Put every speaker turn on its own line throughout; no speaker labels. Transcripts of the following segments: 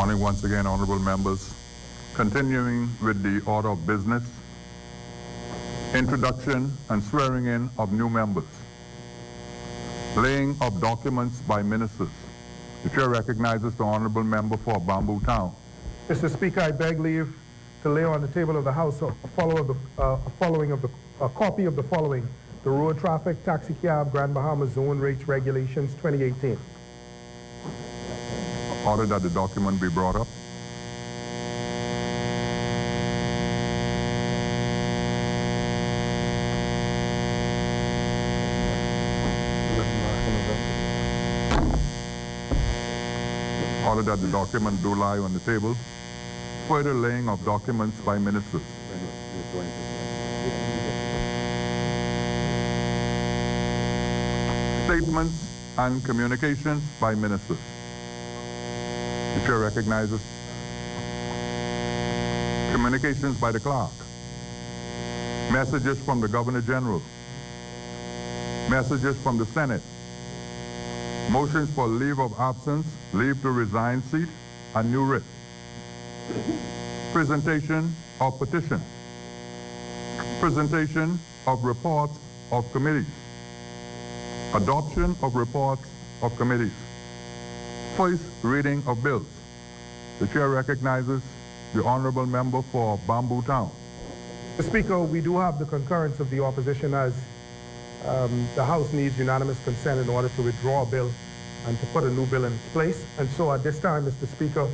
Morning once again, honorable members. Continuing with the order of business, introduction and swearing in of new members, laying of documents by ministers. The chair recognizes the honorable member for Bamboo Town.
Mr. Speaker, I beg leave to lay on the table of the House a copy of the following: the road traffic taxi cab Grand Bahama Zone Rates Regulations 2018.
Order that the document be brought up. Order that the document do lie on the table. Further laying of documents by ministers. Statements and communications by ministers. The chair recognizes communications by the clerk. Messages from the Governor General. Messages from the Senate. Motions for leave of absence, leave to resign seat, and new writ. Presentation of petition. Presentation of reports of committees. Adoption of reports of committees. First reading of bills. The chair recognizes the honorable member for Bamboo Town.
Mr. Speaker, we do have the concurrence of the opposition as the House needs unanimous consent in order to withdraw a bill and to put a new bill in place. And so at this time, Mr. Speaker,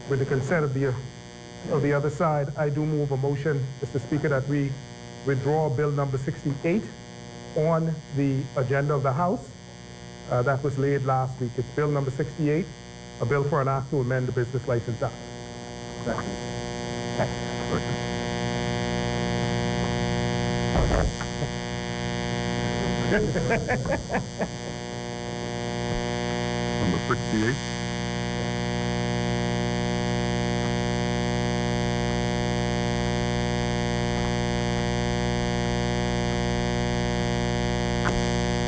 with the consent of the other side, I do move a motion, Mr. Speaker, that we withdraw bill number 68 on the agenda of the House that was laid last week. It's bill number 68, a bill for an act to amend the Business License Act.
Number 68.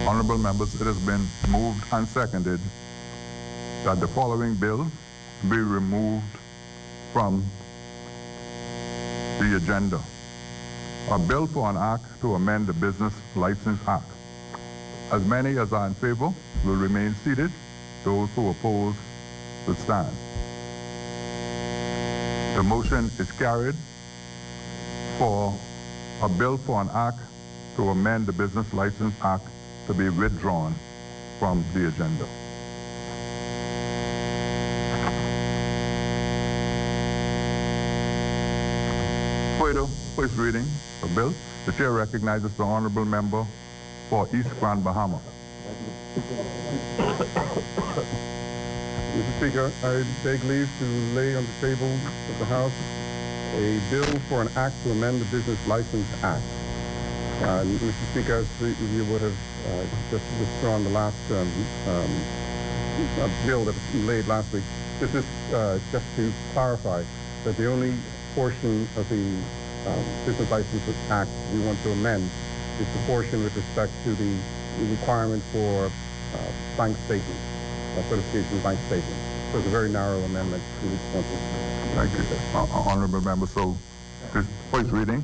Honorable members, it has been moved and seconded that the following bill be removed from the agenda. A bill for an act to amend the Business License Act. As many as are in favor will remain seated. Those who oppose will stand. The motion is carried for a bill for an act to amend the Business License Act to be withdrawn from the agenda. Further, first reading of bill. The chair recognizes the honorable member for East Grand Bahama.
Mr. Speaker, I beg leave to lay on the table of the House a bill for an act to amend the Business License Act. Mr. Speaker, as you would have just withdrawn the last bill that was laid last week, this is just to clarify that the only portion of the Business License Act we want to amend is the portion with respect to the requirement for bank statements, certification of bank statements. So it's a very narrow amendment to which want to.
Thank you, honorable member. So, this first reading.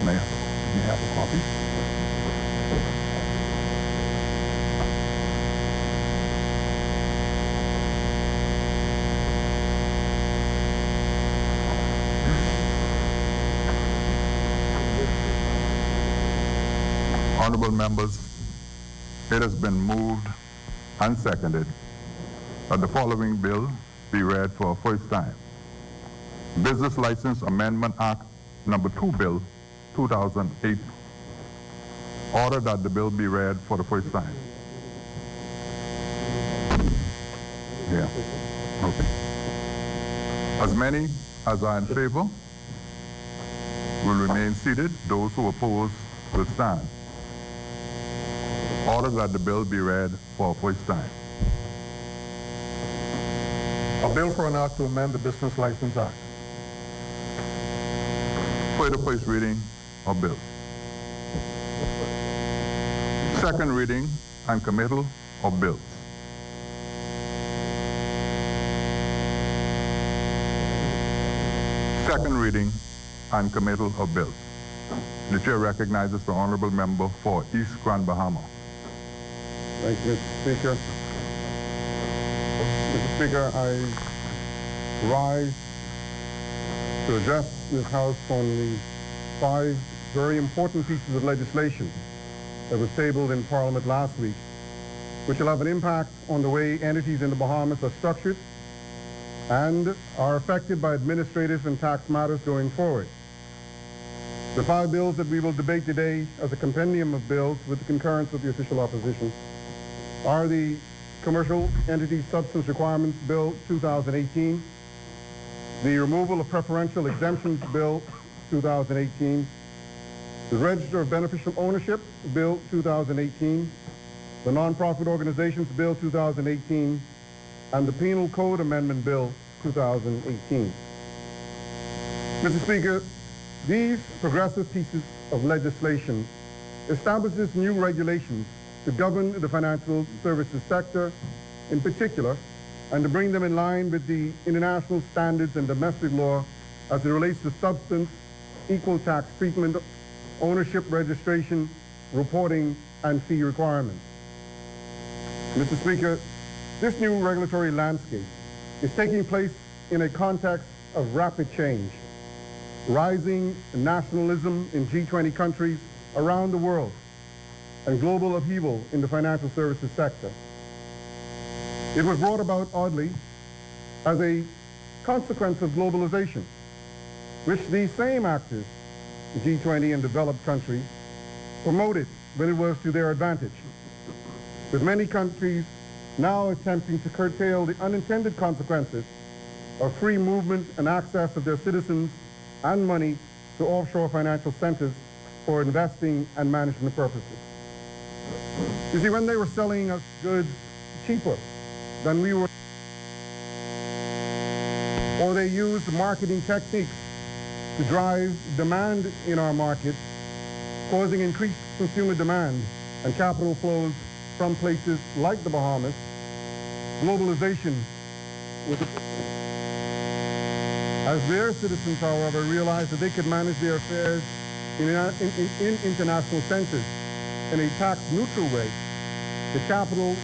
Mayor, you have a copy? Honorable members, it has been moved and seconded that the following bill be read for a first time. Business License Amendment Act Number 2 Bill 2008. Order that the bill be read for the first time. Yeah. Okay. As many as are in favor will remain seated. Those who oppose will stand. Order that the bill be read for a first time.
A bill for an act to amend the Business License Act.
For the first reading of bill. Second reading and committal of bills. Second reading and committal of bills. The chair recognizes the honorable member for East Grand Bahama.
Thank you, Mr. Speaker. Mr. Speaker, I rise to address this House on the 5 very important pieces of legislation that was tabled in Parliament last week, which will have an impact on the way entities in the Bahamas are structured and are affected by administrative and tax matters going forward. The 5 bills that we will debate today as a compendium of bills with the concurrence of the official opposition are the Commercial Entity Substance Requirements Bill 2018, the Removal of Preferential Exemptions Bill 2018, the Register of Beneficial Ownership Bill 2018, the Nonprofit Organizations Bill 2018, and the Penal Code Amendment Bill 2018. Mr. Speaker, these progressive pieces of legislation establishes new regulations to govern the financial services sector in particular, and to bring them in line with the international standards and domestic law as it relates to substance, equal tax treatment, ownership registration, reporting, and fee requirements. Mr. Speaker, this new regulatory landscape is taking place in a context of rapid change, rising nationalism in G20 countries around the world, and global upheaval in the financial services sector. It was brought about, oddly, as a consequence of globalization, which these same actors, the G20 and developed countries, promoted when it was to their advantage, with many countries now attempting to curtail the unintended consequences of free movement and access of their citizens and money to offshore financial centers for investing and management purposes. You see, when they were selling us goods cheaper than we were, or they used marketing techniques to drive demand in our markets, causing increased consumer demand and capital flows from places like the Bahamas, globalization was as their citizens, however, realized that they could manage their affairs in international centers in a tax-neutral way, the capital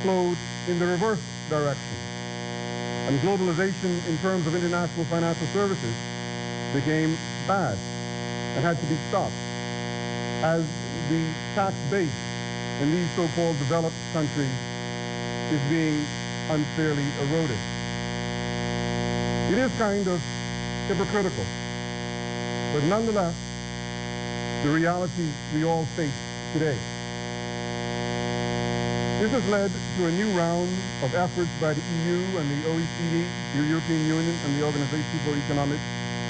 flowed in the reverse direction. And globalization in terms of international financial services became bad and had to be stopped as the tax base in these so-called developed countries is being unfairly eroded. It is kind of hypocritical, but nonetheless, the reality we all face today. This has led to a new round of efforts by the EU and the OECD, the European Union and the Organization for Economic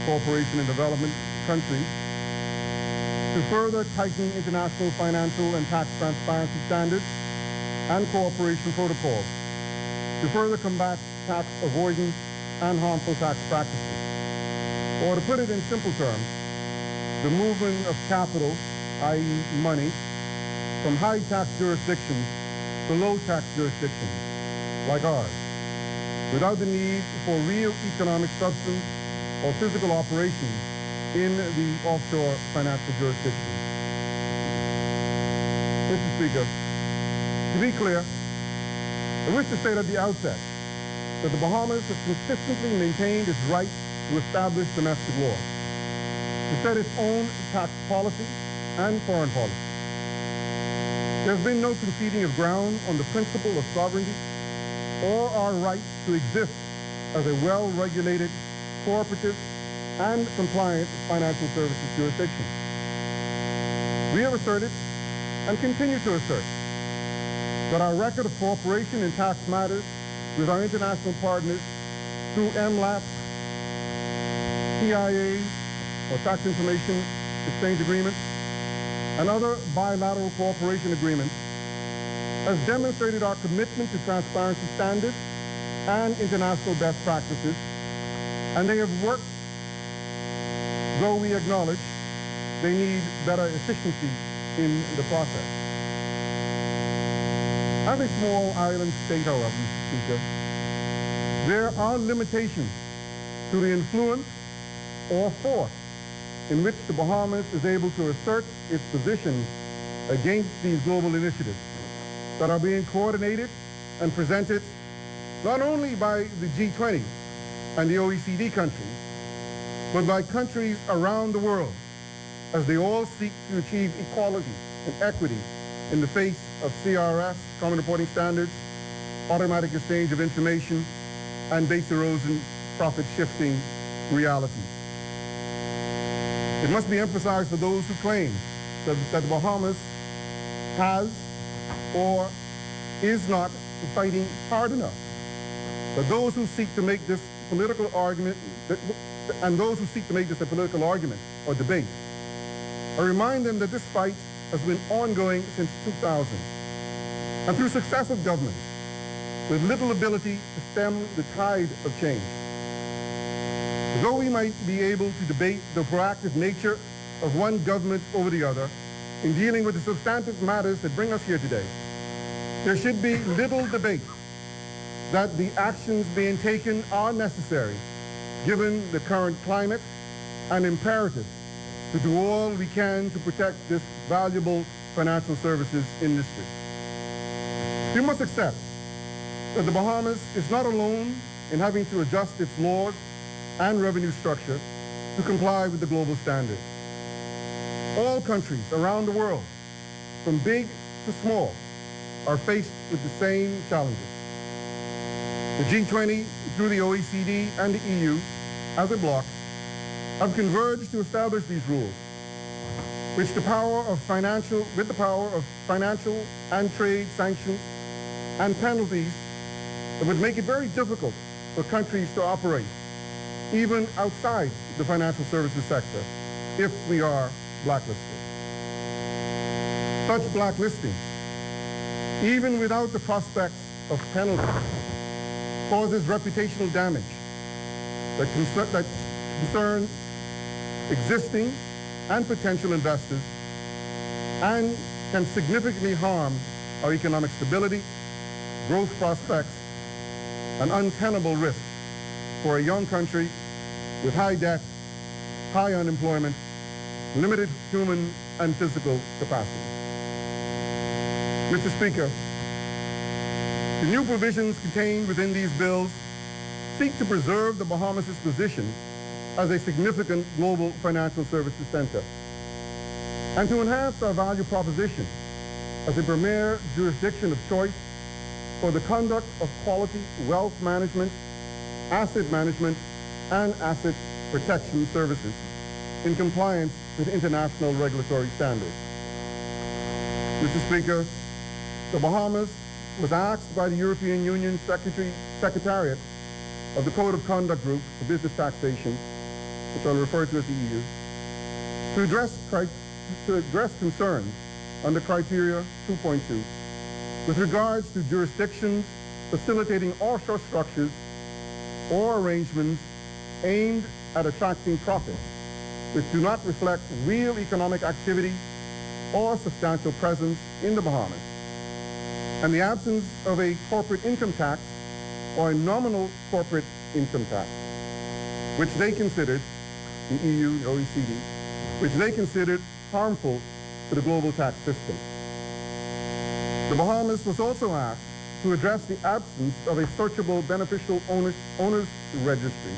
Cooperation and Development countries to further tighten international financial and tax transparency standards and cooperation protocols to further combat tax avoidance and harmful tax practices. Or to put it in simple terms, the movement of capital, i.e. money, from high tax jurisdictions to low tax jurisdictions like ours, without the need for real economic substance or physical operations in the offshore financial jurisdictions. Mr. Speaker, to be clear, I wish to state at the outset that the Bahamas has consistently maintained its right to establish domestic law, to set its own tax policy and foreign policy. There has been no conceding of ground on the principle of sovereignty or our right to exist as a well-regulated, cooperative, and compliant financial services jurisdiction. We have asserted and continue to assert that our record of cooperation in tax matters with our international partners through MLATs, TIAs, or Tax Information Exchange Agreements, and other bilateral cooperation agreements has demonstrated our commitment to transparency standards and international best practices, and they have worked, though we acknowledge they need better efficiency in the process. As a small island state, however, Mr. Speaker, there are limitations to the influence or force in which the Bahamas is able to assert its position against these global initiatives that are being coordinated and presented not only by the G20 and the OECD countries, but by countries around the world as they all seek to achieve equality and equity in the face of CRS, Common Reporting Standards, automatic exchange of information, and base erosion profit-shifting realities. It must be emphasized for those who claim that the Bahamas has or is not fighting hard enough, that those who seek to make this political argument, and those who seek to make this a political argument or debate, I remind them that this fight has been ongoing since 2000, and through successive governments with little ability to stem the tide of change. Though we might be able to debate the proactive nature of one government over the other in dealing with the substantive matters that bring us here today, there should be little debate that the actions being taken are necessary given the current climate and imperative to do all we can to protect this valuable financial services industry. We must accept that the Bahamas is not alone in having to adjust its laws and revenue structure to comply with the global standard. All countries around the world, from big to small, are faced with the same challenges. The G20, through the OECD and the EU, as a bloc, have converged to establish these rules, with the power of financial and trade sanctions and penalties that would make it very difficult for countries to operate, even outside the financial services sector, if we are blacklisted. Such blacklisting, even without the prospects of penalties, causes reputational damage that concerns existing and potential investors and can significantly harm our economic stability, growth prospects, and untenable risk for a young country with high debt, high unemployment, limited human and physical capacity. Mr. Speaker, the new provisions contained within these bills seek to preserve the Bahamas' position as a significant global financial services center and to enhance our value proposition as a premier jurisdiction of choice for the conduct of quality wealth management, asset management, and asset protection services in compliance with international regulatory standards. Mr. Speaker, the Bahamas was asked by the European Union Secretariat of the Code of Conduct Group for Business Taxation, which I'll refer to as the EU, to address concerns under Criteria 2.2 with regards to jurisdictions facilitating offshore structures or arrangements aimed at attracting profits which do not reflect real economic activity or substantial presence in the Bahamas, and the absence of a corporate income tax or a nominal corporate income tax, which they considered, the EU, the OECD, which they considered harmful to the global tax system. The Bahamas was also asked to address the absence of a searchable beneficial owners registry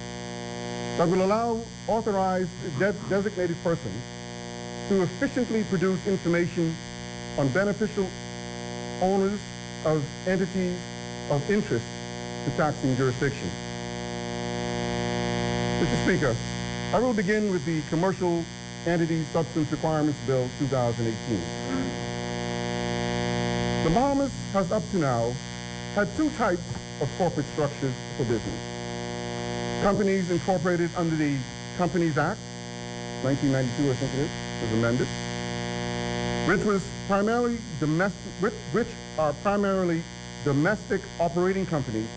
that will allow authorized designated persons to efficiently produce information on beneficial owners of entities of interest to taxing jurisdictions. Mr. Speaker, I will begin with the Commercial Entities Substance Requirements Bill 2018. The Bahamas has up to now had two types of corporate structures for business. Companies incorporated under the Companies Act, 1992 I think it is, was amended, which are primarily domestic operating companies,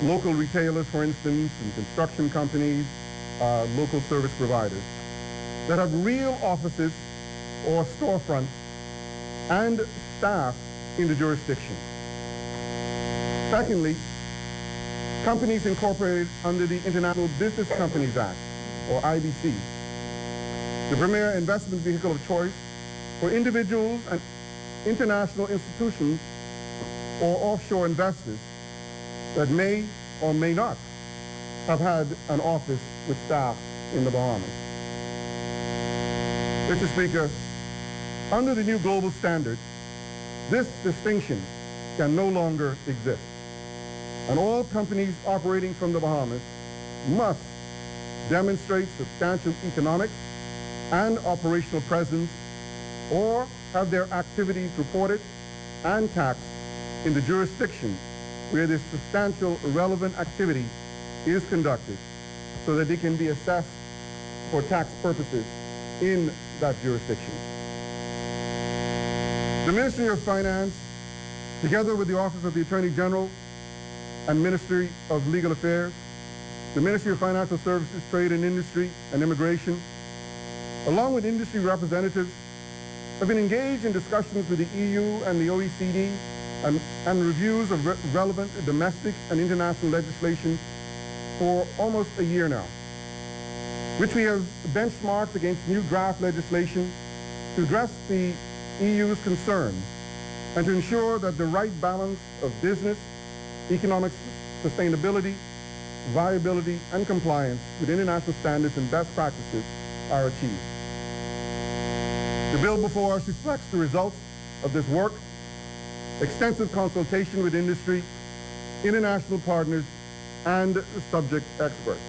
local retailers, for instance, and construction companies, local service providers, that have real offices or storefronts and staff in the jurisdiction. Secondly, companies incorporated under the International Business Companies Act, or IBC, the premier investment vehicle of choice for individuals and international institutions or offshore investors that may or may not have had an office with staff in the Bahamas. Mr. Speaker, under the new global standard, this distinction can no longer exist, and all companies operating from the Bahamas must demonstrate substantial economic and operational presence or have their activities reported and taxed in the jurisdiction where this substantial relevant activity is conducted so that they can be assessed for tax purposes in that jurisdiction. The Ministry of Finance, together with the Office of the Attorney General and Ministry of Legal Affairs, the Ministry of Financial Services, Trade and Industry and Immigration, along with industry representatives, have been engaged in discussions with the EU and the OECD and reviews of relevant domestic and international legislation for almost a year now, which we have benchmarked against new draft legislation to address the EU's concerns and to ensure that the right balance of business, economic sustainability, viability, and compliance with international standards and best practices are achieved. The bill before us reflects the results of this work, extensive consultation with industry, international partners, and subject experts.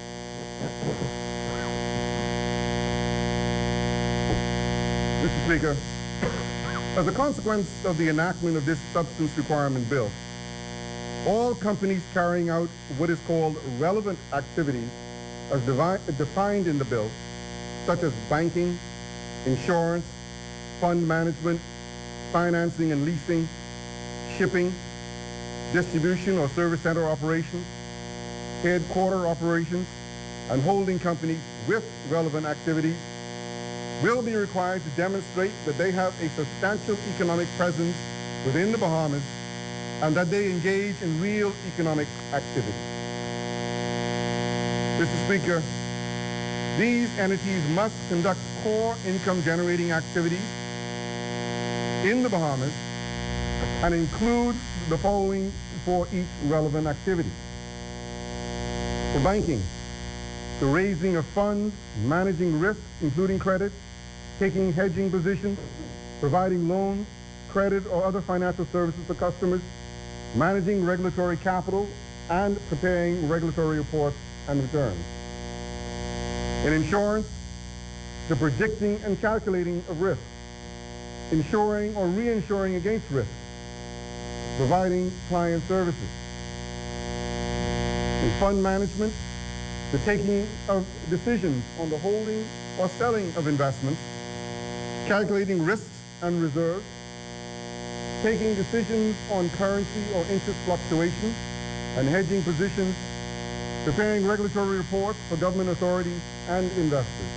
Mr. Speaker, as a consequence of the enactment of this substance requirement bill, all companies carrying out what is called relevant activities as defined in the bill, such as banking, insurance, fund management, financing and leasing, shipping, distribution or service center operations, headquarter operations, and holding companies with relevant activities will be required to demonstrate that they have a substantial economic presence within the Bahamas and that they engage in real economic activity. Mr. Speaker, these entities must conduct core income generating activities in the Bahamas and include the following for each relevant activity. For banking, the raising of funds, managing risk, including credit, taking hedging positions, providing loans, credit, or other financial services for customers, managing regulatory capital, and preparing regulatory reports and returns. In insurance, the predicting and calculating of risk, insuring or reinsuring against risk, providing client services. In fund management, the taking of decisions on the holding or selling of investments, calculating risks and reserves, taking decisions on currency or interest fluctuations and hedging positions, preparing regulatory reports for government authorities and investors.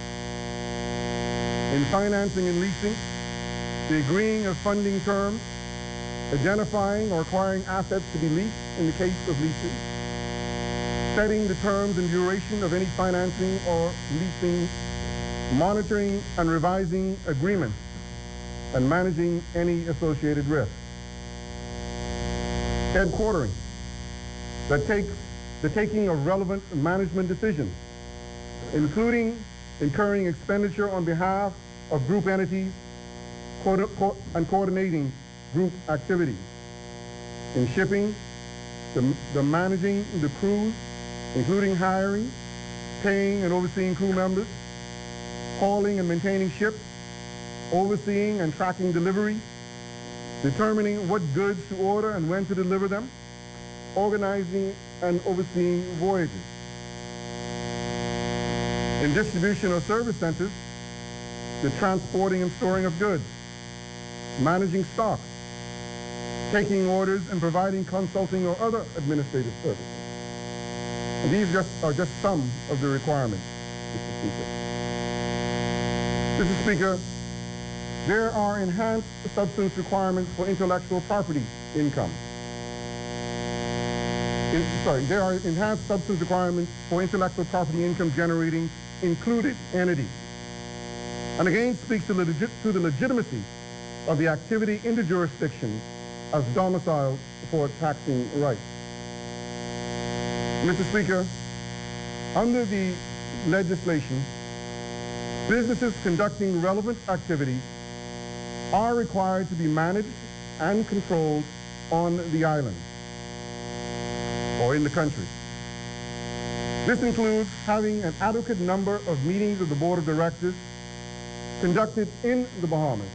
In financing and leasing, the agreeing of funding terms, identifying or acquiring assets to be leased in the case of leasing, setting the terms and duration of any financing or leasing, monitoring and revising agreements, and managing any associated risks. Headquartering, the taking of relevant management decisions, including incurring expenditure on behalf of group entities and coordinating group activities. In shipping, the managing the crews, including hiring, paying and overseeing crew members, hauling and maintaining ships, overseeing and tracking delivery, determining what goods to order and when to deliver them, organizing and overseeing voyages. In distribution or service centers, the transporting and storing of goods, managing stock, taking orders and providing consulting or other administrative services. And these are just some of the requirements, Mr. Speaker. Mr. Speaker, there are enhanced substance requirements for intellectual property income. There are enhanced substance requirements for intellectual property income generating included entity, and again speaks to the legitimacy of the activity in the jurisdiction as domicile for taxing rights. Mr. Speaker, under the legislation, businesses conducting relevant activities are required to be managed and controlled on the island or in the country. This includes having an adequate number of meetings of the Board of Directors conducted in the Bahamas,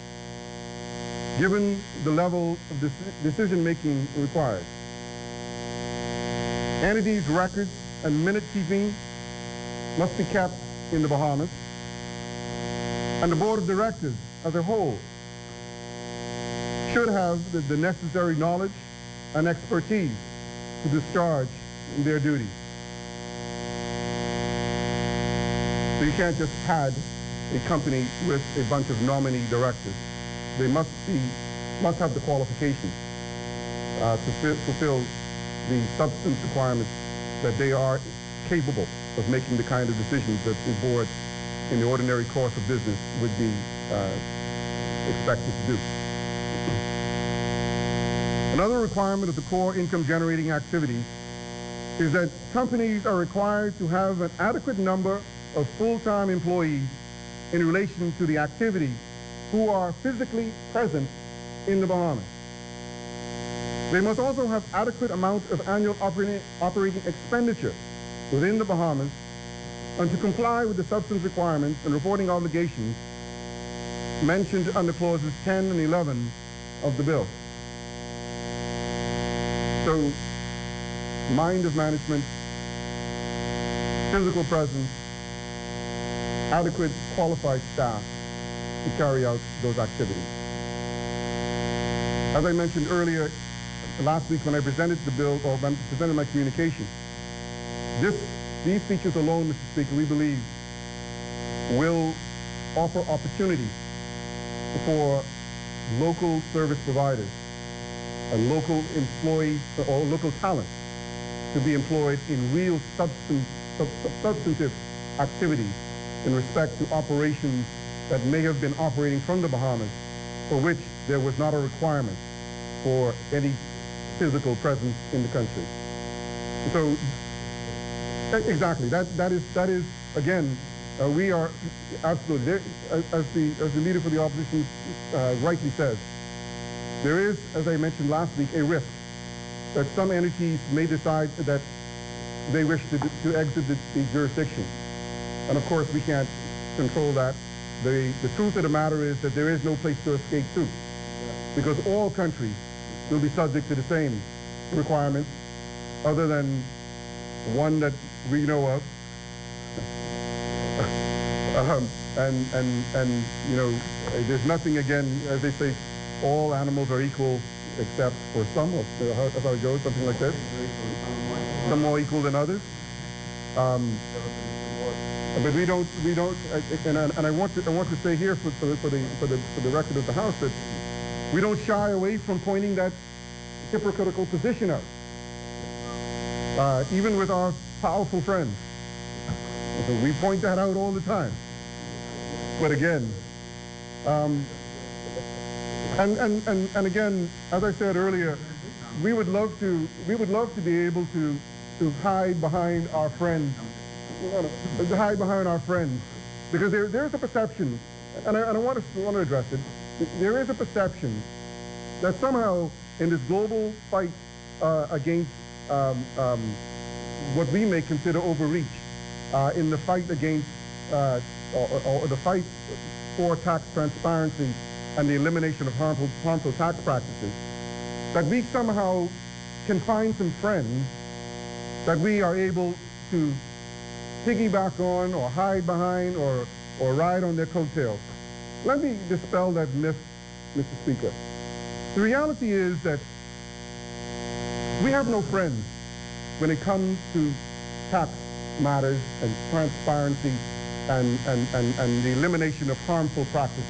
given the level of decision-making required. Entities' records and minute keeping must be kept in the Bahamas, and the Board of Directors as a whole should have the necessary knowledge and expertise to discharge their duties. So you can't just pad a company with a bunch of nominee directors. They must have the qualifications to fulfill the substance requirements that they are capable of making the kind of decisions that the board in the ordinary course of business would be expected to do. Another requirement of the core income generating activities is that companies are required to have an adequate number of full-time employees in relation to the activity who are physically present in the Bahamas. They must also have adequate amount of annual operating expenditure within the Bahamas and to comply with the substance requirements and reporting obligations mentioned under clauses 10 and 11 of the bill. So, mind of management, physical presence, adequate qualified staff to carry out those activities. As I mentioned earlier, last week when I presented the bill, or when I presented my communication, these features alone, Mr. Speaker, we believe will offer opportunities for local service providers and local employees or local talent to be employed in real substantive activities in respect to operations that may have been operating from the Bahamas for which there was not a requirement for any physical presence in the country. So, exactly, that is again, we are absolutely, there, as the leader for the opposition rightly says, there is, as I mentioned last week, a risk that some entities may decide that they wish to exit the jurisdiction. And of course, we can't control that. The truth of the matter is that there is no place to escape to, because all countries will be subject to the same requirements, other than one that we know of. And you know, there's nothing, again, as they say, all animals are equal except for some, or how it goes, something like that. Some more equal than others. But we don't, and I want to say here for the record of the House that we don't shy away from pointing that hypocritical position out, even with our powerful friends. We point that out all the time. But again, and again, as I said earlier, we would love to be able to hide behind our friends, because there's a perception, and I want to address it. There is a perception that somehow in this global fight against what we may consider overreach, in the fight against or the fight for tax transparency and the elimination of harmful tax practices, that we somehow can find some friends that we are able to piggyback on or hide behind or ride on their coattails. Let me dispel that myth, Mr. Speaker. The reality is that we have no friends when it comes to tax matters and transparency and the elimination of harmful practices.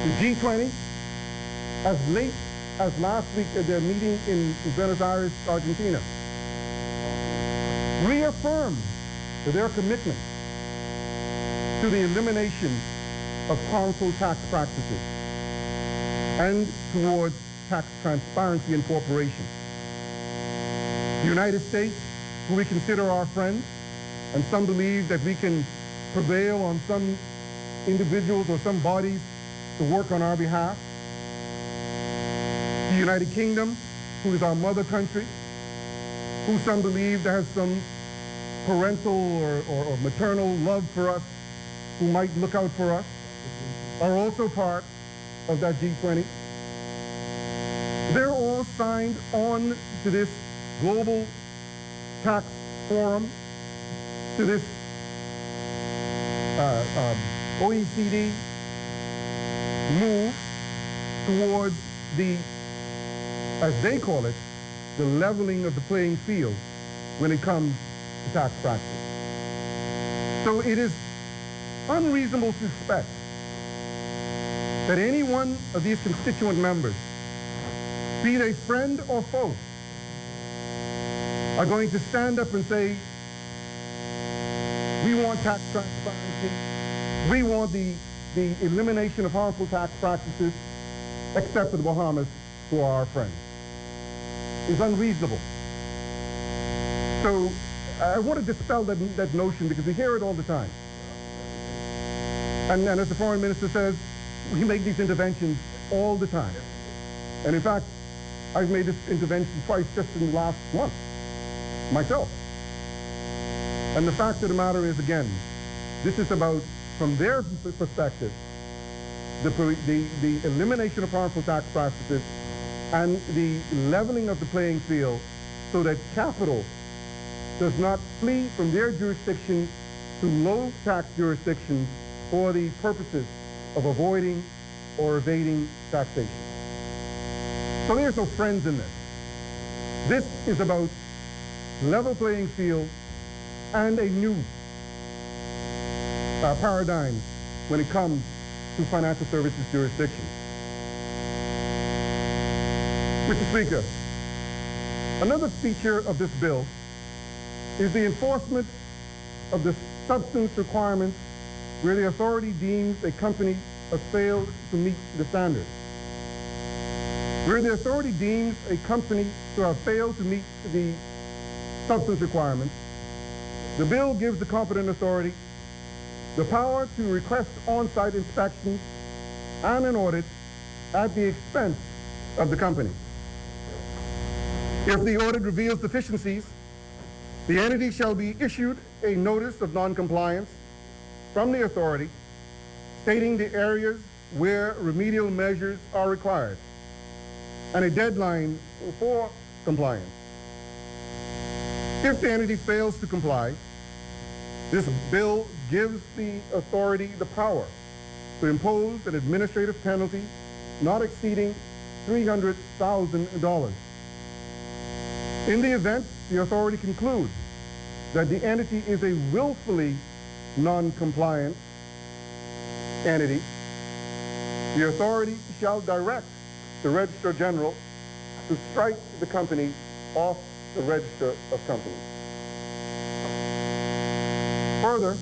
The G20, as late as last week at their meeting in Buenos Aires, Argentina, reaffirmed their commitment to the elimination of harmful tax practices and towards tax transparency and cooperation. The United States, who we consider our friend, and some believe that we can prevail on some individuals or some bodies to work on our behalf. The United Kingdom, who is our mother country, who some believe that has some parental or maternal love for us, who might look out for us, are also part of that G20. They're all signed on to this global tax forum, to this OECD move towards the, as they call it, the leveling of the playing field when it comes to tax practice. So it is unreasonable to expect that any one of these constituent members, be they friend or foe, are going to stand up and say, we want tax transparency, we want the elimination of harmful tax practices, except for the Bahamas, who are our friends. It's unreasonable. So I want to dispel that notion, because we hear it all the time. And as the foreign minister says, we make these interventions all the time. And in fact, I've made this intervention twice just in the last month, myself. And the fact of the matter is, again, this is about, from their perspective, the elimination of harmful tax practices and the leveling of the playing field so that capital does not flee from their jurisdiction to low tax jurisdictions for the purposes of avoiding or evading taxation. So there's no friends in this. This is about level playing field and a new paradigm when it comes to financial services jurisdiction. Mr. Speaker, another feature of this bill is the enforcement of the substance requirements where the authority deems a company has failed to meet the standards. Where the authority deems a company to have failed to meet the substance requirements, the bill gives the competent authority the power to request on-site inspections and an audit at the expense of the company. If the audit reveals deficiencies, the entity shall be issued a notice of non-compliance from the authority stating the areas where remedial measures are required and a deadline for compliance. If the entity fails to comply, this bill gives the authority the power to impose an administrative penalty not exceeding $300,000. In the event the authority concludes that the entity is a willfully non-compliant entity, the authority shall direct the Registrar General to strike the company off the Register of Companies. Further,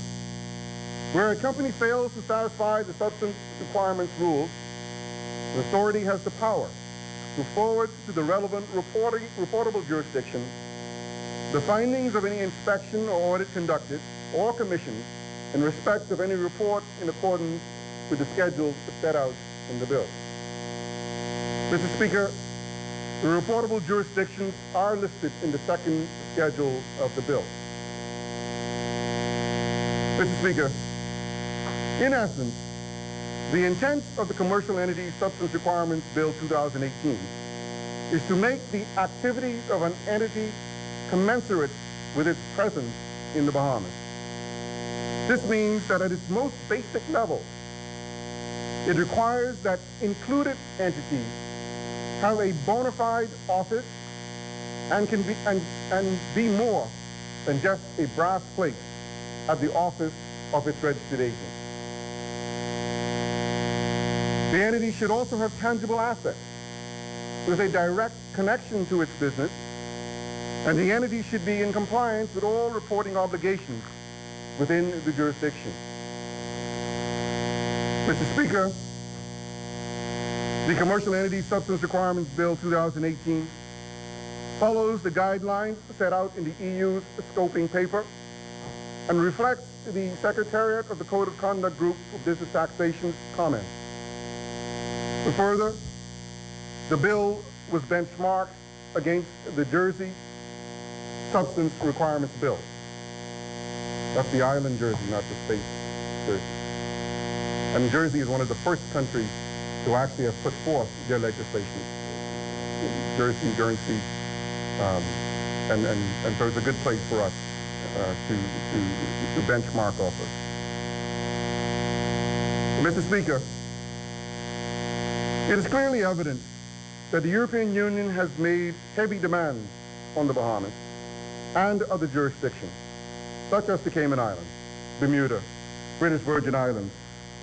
where a company fails to satisfy the substance requirements rules, the authority has the power to forward to the relevant reportable jurisdiction the findings of any inspection or audit conducted or commissioned in respect of any report in accordance with the schedules set out in the bill. Mr. Speaker, the reportable jurisdictions are listed in the second schedule of the bill. Mr. Speaker, in essence, the intent of the Commercial Entity Substance Requirements Bill 2018 is to make the activities of an entity commensurate with its presence in the Bahamas. This means that at its most basic level, it requires that included entities have a bona fide office and can be more than just a brass plate at the office of its registered agent. The entity should also have tangible assets with a direct connection to its business, and the entity should be in compliance with all reporting obligations within the jurisdiction. Mr. Speaker, the Commercial Entity Substance Requirements Bill 2018 follows the guidelines set out in the EU's scoping paper and reflects the Secretariat of the Code of Conduct Group for Business Taxation's comments. But further, the bill was benchmarked against the Jersey Substance Requirements Bill. That's the island Jersey, not the state Jersey. And Jersey is one of the first countries to actually have put forth their legislation. Jersey, Guernsey, and so it's a good place for us to benchmark off of. Mr. Speaker, it is clearly evident that the European Union has made heavy demands on the Bahamas and other jurisdictions, such as the Cayman Islands, Bermuda, British Virgin Islands,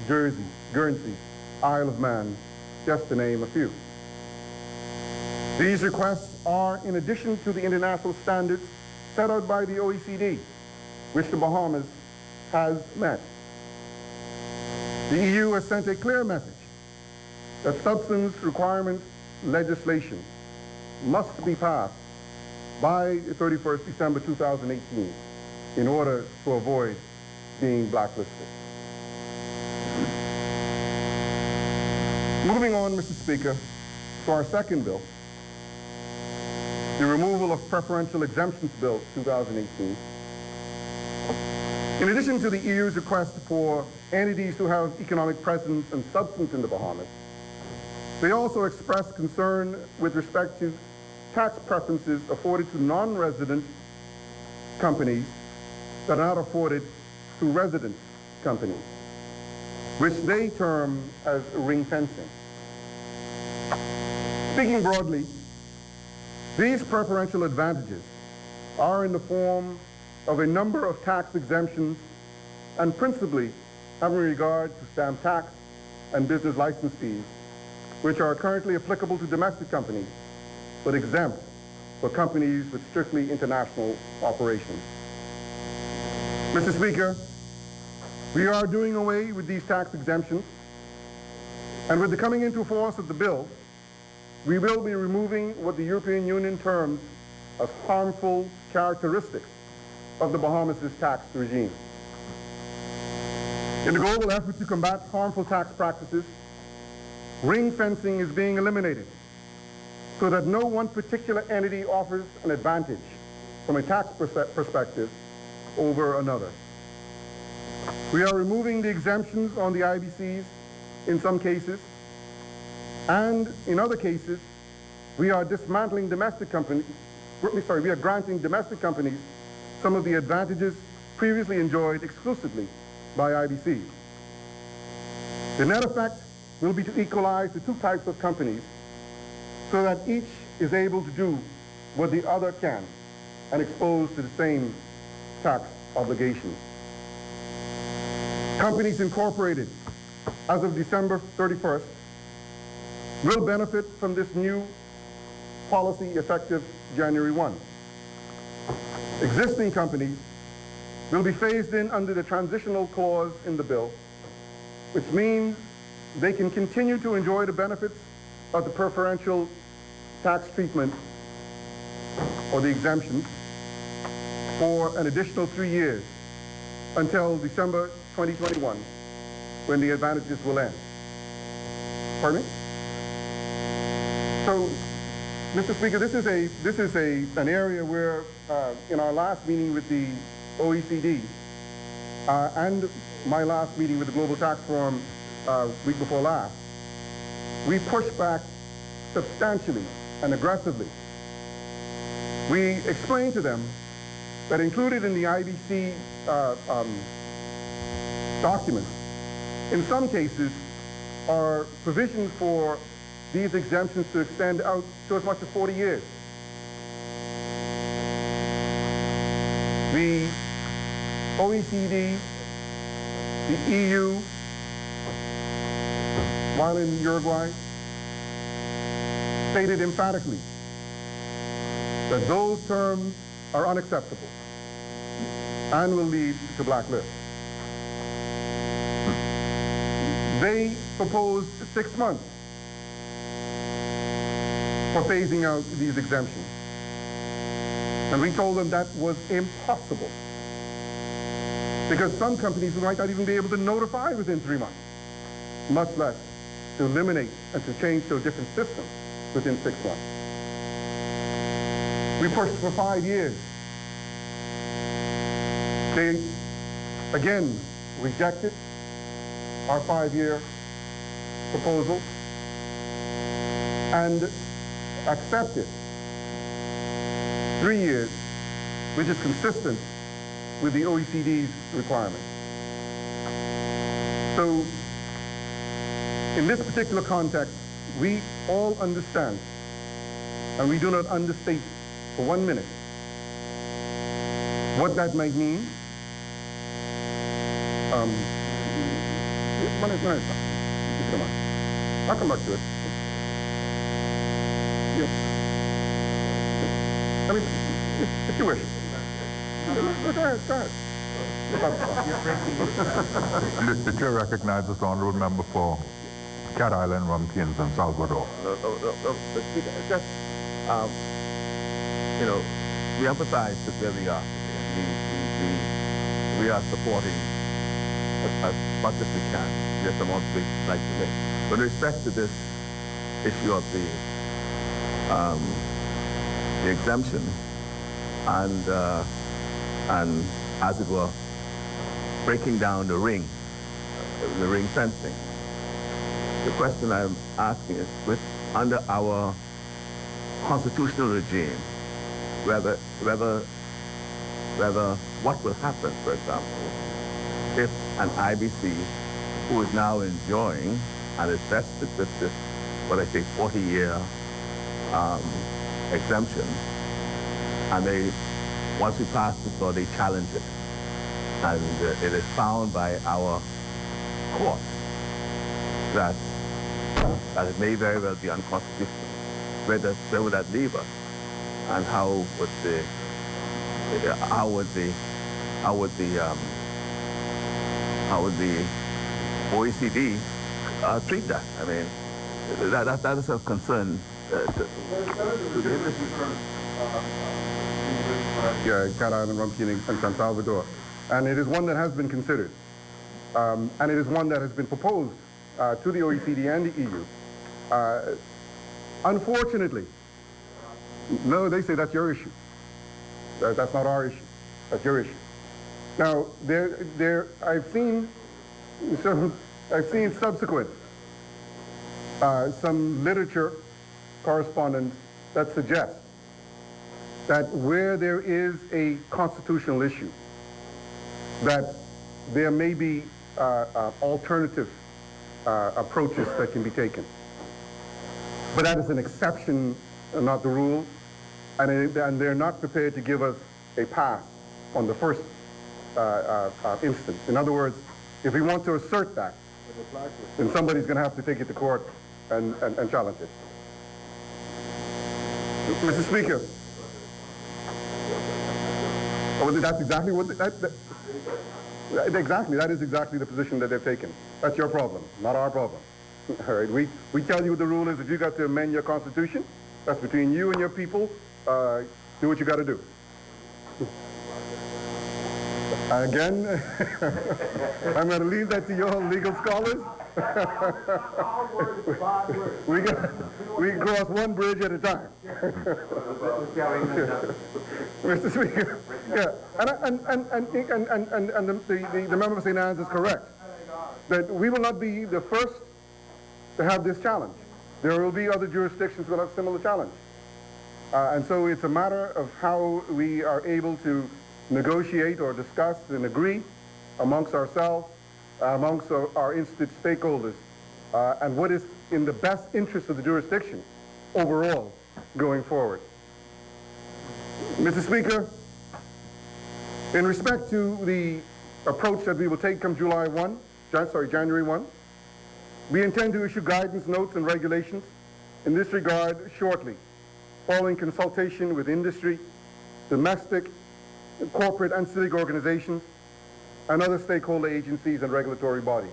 Jersey, Guernsey, Isle of Man, just to name a few. These requests are in addition to the international standards set out by the OECD, which the Bahamas has met. The EU has sent a clear message that substance requirement legislation must be passed by 31st December 2018 in order to avoid being blacklisted. Moving on, Mr. Speaker, to our second bill, the Removal of Preferential Exemptions Bill 2018. In addition to the EU's request for entities to have economic presence and substance in the Bahamas, they also expressed concern with respect to tax preferences afforded to non-resident companies that are not afforded to resident companies, which they term as ring fencing. Speaking broadly, these preferential advantages are in the form of a number of tax exemptions and principally having regard to stamp tax and business license fees, which are currently applicable to domestic companies, but exempt for companies with strictly international operations. Mr. Speaker, we are doing away with these tax exemptions, and with the coming into force of the bill, we will be removing what the European Union terms as harmful characteristics of the Bahamas' tax regime. In the global effort to combat harmful tax practices, ring fencing is being eliminated so that no one particular entity offers an advantage from a tax perspective over another. We are removing the exemptions on the IBCs in some cases, and in other cases, we are dismantling domestic companies, we are granting domestic companies some of the advantages previously enjoyed exclusively by IBCs. The net effect will be to equalize the two types of companies so that each is able to do what the other can and exposed to the same tax obligations. Companies incorporated as of December 31st will benefit from this new policy effective January 1. Existing companies will be phased in under the transitional clause in the bill, which means they can continue to enjoy the benefits of the preferential tax treatment or the exemption for an additional 3 years until December 2021, when the advantages will end. Pardon me? So, Mr. Speaker, this is an area where in our last meeting with the OECD and my last meeting with the Global Tax Forum week before last, we pushed back substantially and aggressively. We explained to them that included in the IBC documents, in some cases, are provisions for these exemptions to extend out to as much as 40 years. The OECD, the EU, while in Uruguay, stated emphatically that those terms are unacceptable and will lead to blacklist. They proposed 6 months for phasing out these exemptions. And we told them that was impossible, because some companies might not even be able to notify within 3 months, much less to eliminate and to change to a different system within 6 months. We pushed for 5 years. They, again, rejected our 5-year proposal and accepted 3 years, which is consistent with the OECD's requirements. So, in this particular context, we all understand, and we do not understate for 1 minute what that might mean. I'll come back to it. Yes. I mean, if you wish. Go ahead.
The chair recognizes the honorable member for Cat Island, Rumpkins, and Salvador.
No, but Speaker, just, we emphasize that where we are. We are supporting as much as we can. There's some odds we'd like to make. With respect to this issue of the exemption and as it were, breaking down the ring fencing. The question I'm asking is, under our constitutional regime, whether what will happen, for example, if an IBC who is now enjoying and is vested with this, what I say, 40-year exemption, and once we pass this law, they challenge it, and it is found by our court that it may very well be unconstitutional. Where would that leave us? And how would the OECD treat that? I mean, that is of concern to the industry.
Yeah, Cat Island, Rumpkin, and San Salvador. And it is one that has been considered. And it is one that has been proposed to the OECD and the EU. Unfortunately, no, they say that's your issue. That's not our issue. That's your issue. Now, I've seen subsequent some literature correspondence that suggests that where there is a constitutional issue, that there may be alternative approaches that can be taken. But that is an exception, not the rule, and they're not prepared to give us a pass on the first instance. In other words, if we want to assert that, then somebody's going to have to take it to court and challenge it. Mr. Speaker, that's exactly what exactly. That is exactly the position that they've taken. That's your problem, not our problem. All right. We tell you what the rule is. If you got to amend your constitution, that's between you and your people. Do what you got to do. Again, I'm going to leave that to your legal scholars. we cross one bridge at a time. Mr. Speaker, yeah, and the member for St. Anne's is correct that we will not be the first to have this challenge. There will be other jurisdictions that have similar challenge, and so it's a matter of how we are able to negotiate or discuss and agree amongst ourselves, amongst our institute stakeholders, and what is in the best interest of the jurisdiction overall going forward. Mr. Speaker, in respect to the approach that we will take come January 1, we intend to issue guidance, notes, and regulations in this regard shortly, following consultation with industry, domestic, corporate and civic organizations, and other stakeholder agencies and regulatory bodies.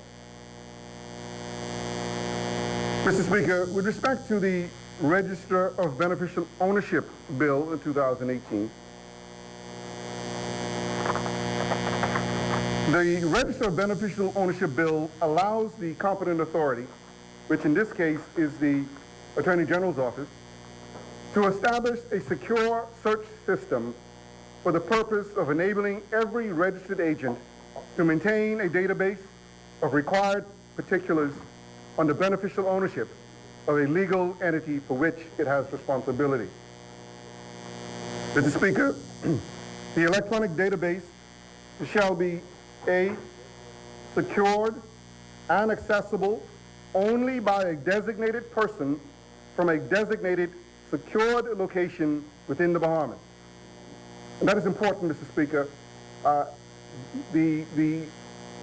Mr. Speaker, with respect to the Register of Beneficial Ownership Bill in 2018, the Register of Beneficial Ownership Bill allows the competent authority, which in this case is the Attorney General's office, to establish a secure search system for the purpose of enabling every registered agent to maintain a database of required particulars on the beneficial ownership of a legal entity for which it has responsibility. Mr. Speaker, the electronic database shall be A, secured and accessible only by a designated person from a designated secured location within the Bahamas. And that is important, Mr. Speaker. The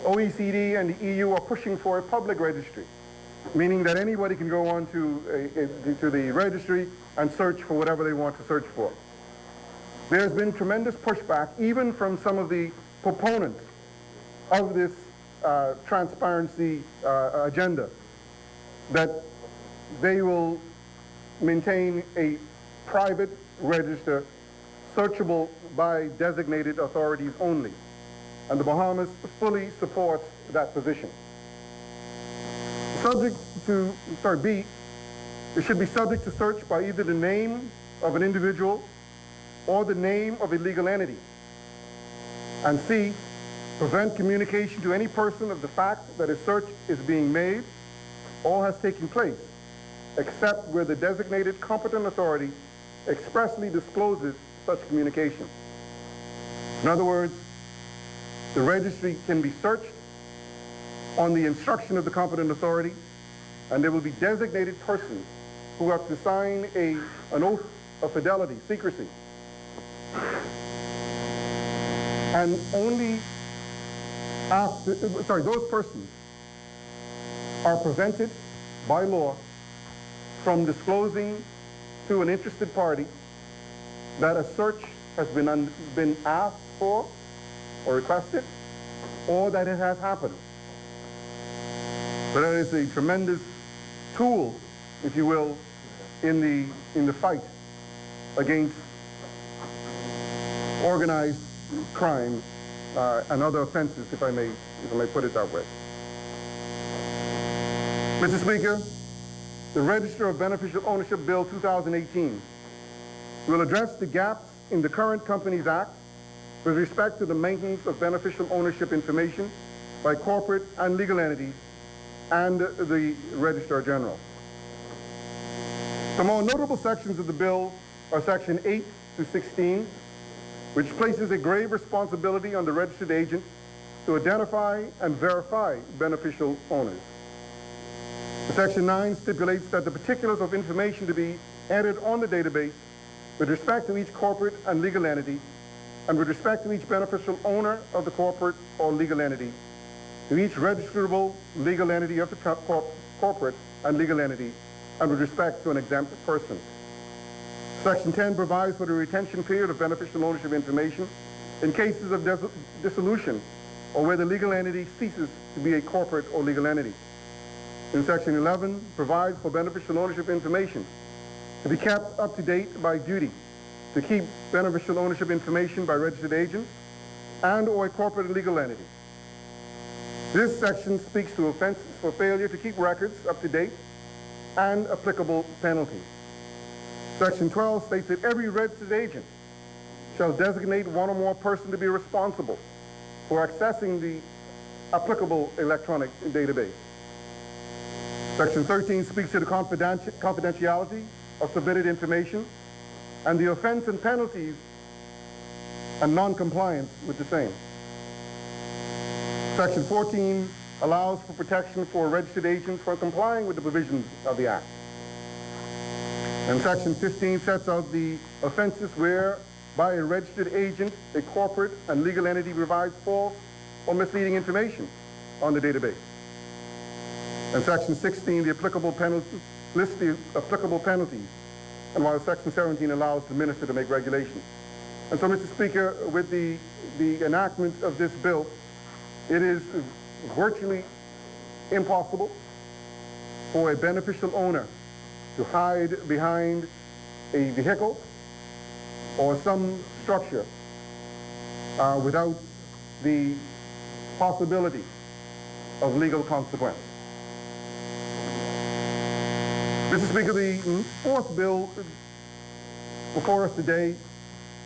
OECD and the EU are pushing for a public registry, meaning that anybody can go on to the registry and search for whatever they want to search for. There's been tremendous pushback, even from some of the proponents of this transparency agenda, that they will maintain a private register searchable by designated authorities only. And the Bahamas fully supports that position. B, it should be subject to search by either the name of an individual or the name of a legal entity. And C, prevent communication to any person of the fact that a search is being made or has taken place, except where the designated competent authority expressly discloses such communication. In other words, the registry can be searched on the instruction of the competent authority, and there will be designated persons who have to sign an oath of fidelity, secrecy. And only those persons are prevented by law from disclosing to an interested party that a search has been asked for or requested, or that it has happened. But that is a tremendous tool, if you will, in the fight against organized crime and other offenses, if I may put it that way. Mr. Speaker, the Register of Beneficial Ownership Bill 2018 will address the gaps in the current Companies Act with respect to the maintenance of beneficial ownership information by corporate and legal entities and the Registrar General. The more notable sections of the bill are Section 8 to 16, which places a grave responsibility on the registered agent to identify and verify beneficial owners. Section 9 stipulates that the particulars of information to be entered on the database with respect to each corporate and legal entity, and with respect to each beneficial owner of the corporate or legal entity, to each registrable legal entity of the corporate and legal entity, and with respect to an exempt person. Section 10 provides for the retention period of beneficial ownership information in cases of dissolution or where the legal entity ceases to be a corporate or legal entity. In Section 11, provides for beneficial ownership information to be kept up to date by duty to keep beneficial ownership information by registered agents and or a corporate and legal entity. This section speaks to offenses for failure to keep records up to date and applicable penalties. Section 12 states that every registered agent shall designate one or more persons to be responsible for accessing the applicable electronic database. Section 13 speaks to the confidentiality of submitted information and the offense and penalties and non-compliance with the same. Section 14 allows for protection for registered agents for complying with the provisions of the Act. And Section 15 sets out the offenses where, by a registered agent, a corporate and legal entity provides false or misleading information on the database. And Section 16, the applicable penalties, lists the applicable penalties, and while Section 17 allows the minister to make regulations. And so, Mr. Speaker, with the enactment of this bill, it is virtually impossible for a beneficial owner to hide behind a vehicle or some structure without the possibility of legal consequence. Mr. Speaker, the fourth bill before us today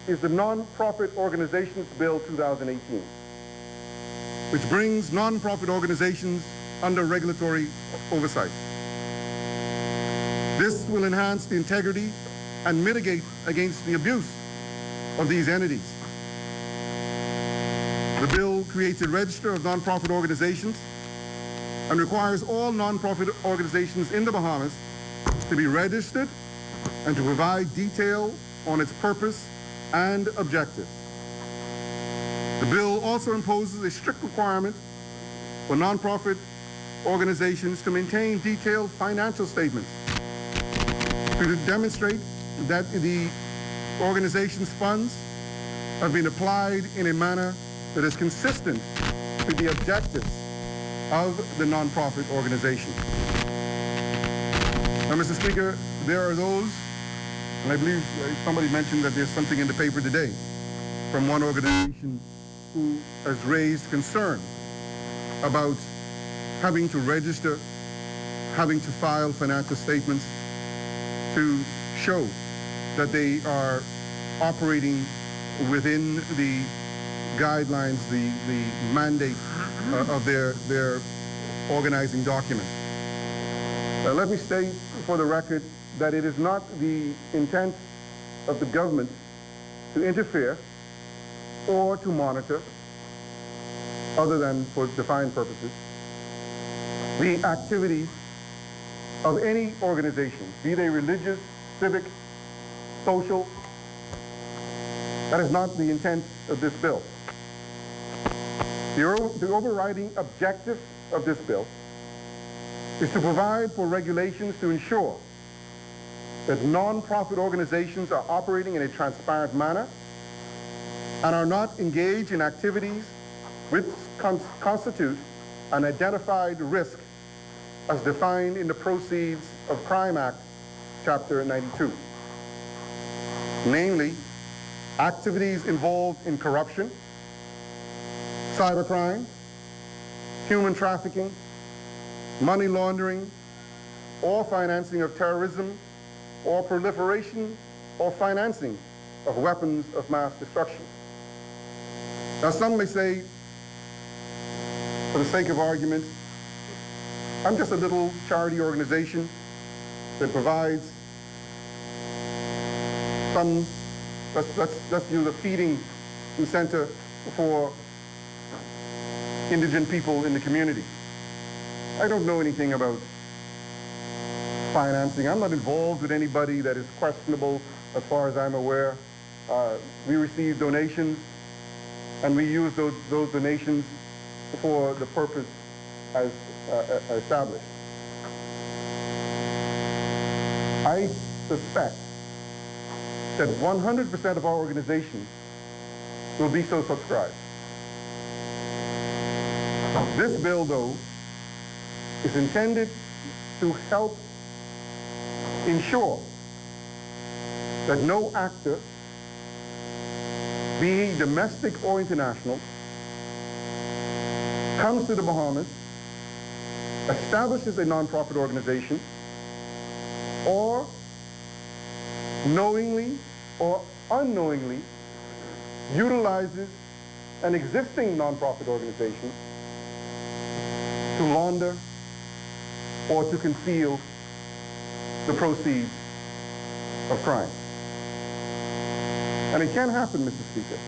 is the Non-Profit Organizations Bill 2018, which brings non-profit organizations under regulatory oversight. This will enhance the integrity and mitigate against the abuse of these entities. The bill creates a register of non-profit organizations and requires all non-profit organizations in the Bahamas to be registered and to provide detail on its purpose and objectives. The bill also imposes a strict requirement for non-profit organizations to maintain detailed financial statements to demonstrate that the organization's funds have been applied in a manner that is consistent with the objectives of the non-profit organization. Now, Mr. Speaker, there are those, and I believe somebody mentioned that there's something in the paper today from one organization who has raised concern about having to register, having to file financial statements to show that they are operating within the guidelines, the mandate of their organizing documents. Let me state for the record that it is not the intent of the government to interfere or to monitor, other than for defined purposes, the activities of any organization, be they religious, civic, social. That is not the intent of this bill. The overriding objective of this bill is to provide for regulations to ensure that non-profit organizations are operating in a transparent manner and are not engaged in activities which constitute an identified risk as defined in the Proceedings of Crime Act, Chapter 92. Namely, activities involved in corruption, cybercrime, human trafficking, money laundering, or financing of terrorism, or proliferation or financing of weapons of mass destruction. Now, some may say, for the sake of argument, I'm just a little charity organization that provides some, let's use a feeding center for indigent people in the community. I don't know anything about financing. I'm not involved with anybody that is questionable as far as I'm aware. We receive donations and we use those donations for the purpose as established. I suspect that 100% of our organizations will be so subscribed. This bill, though, is intended to help ensure that no actor, be he domestic or international, comes to the Bahamas, establishes a nonprofit organization, or knowingly or unknowingly utilizes an existing nonprofit organization to launder or to conceal the proceeds of crime. And it can happen, Mr. Speaker,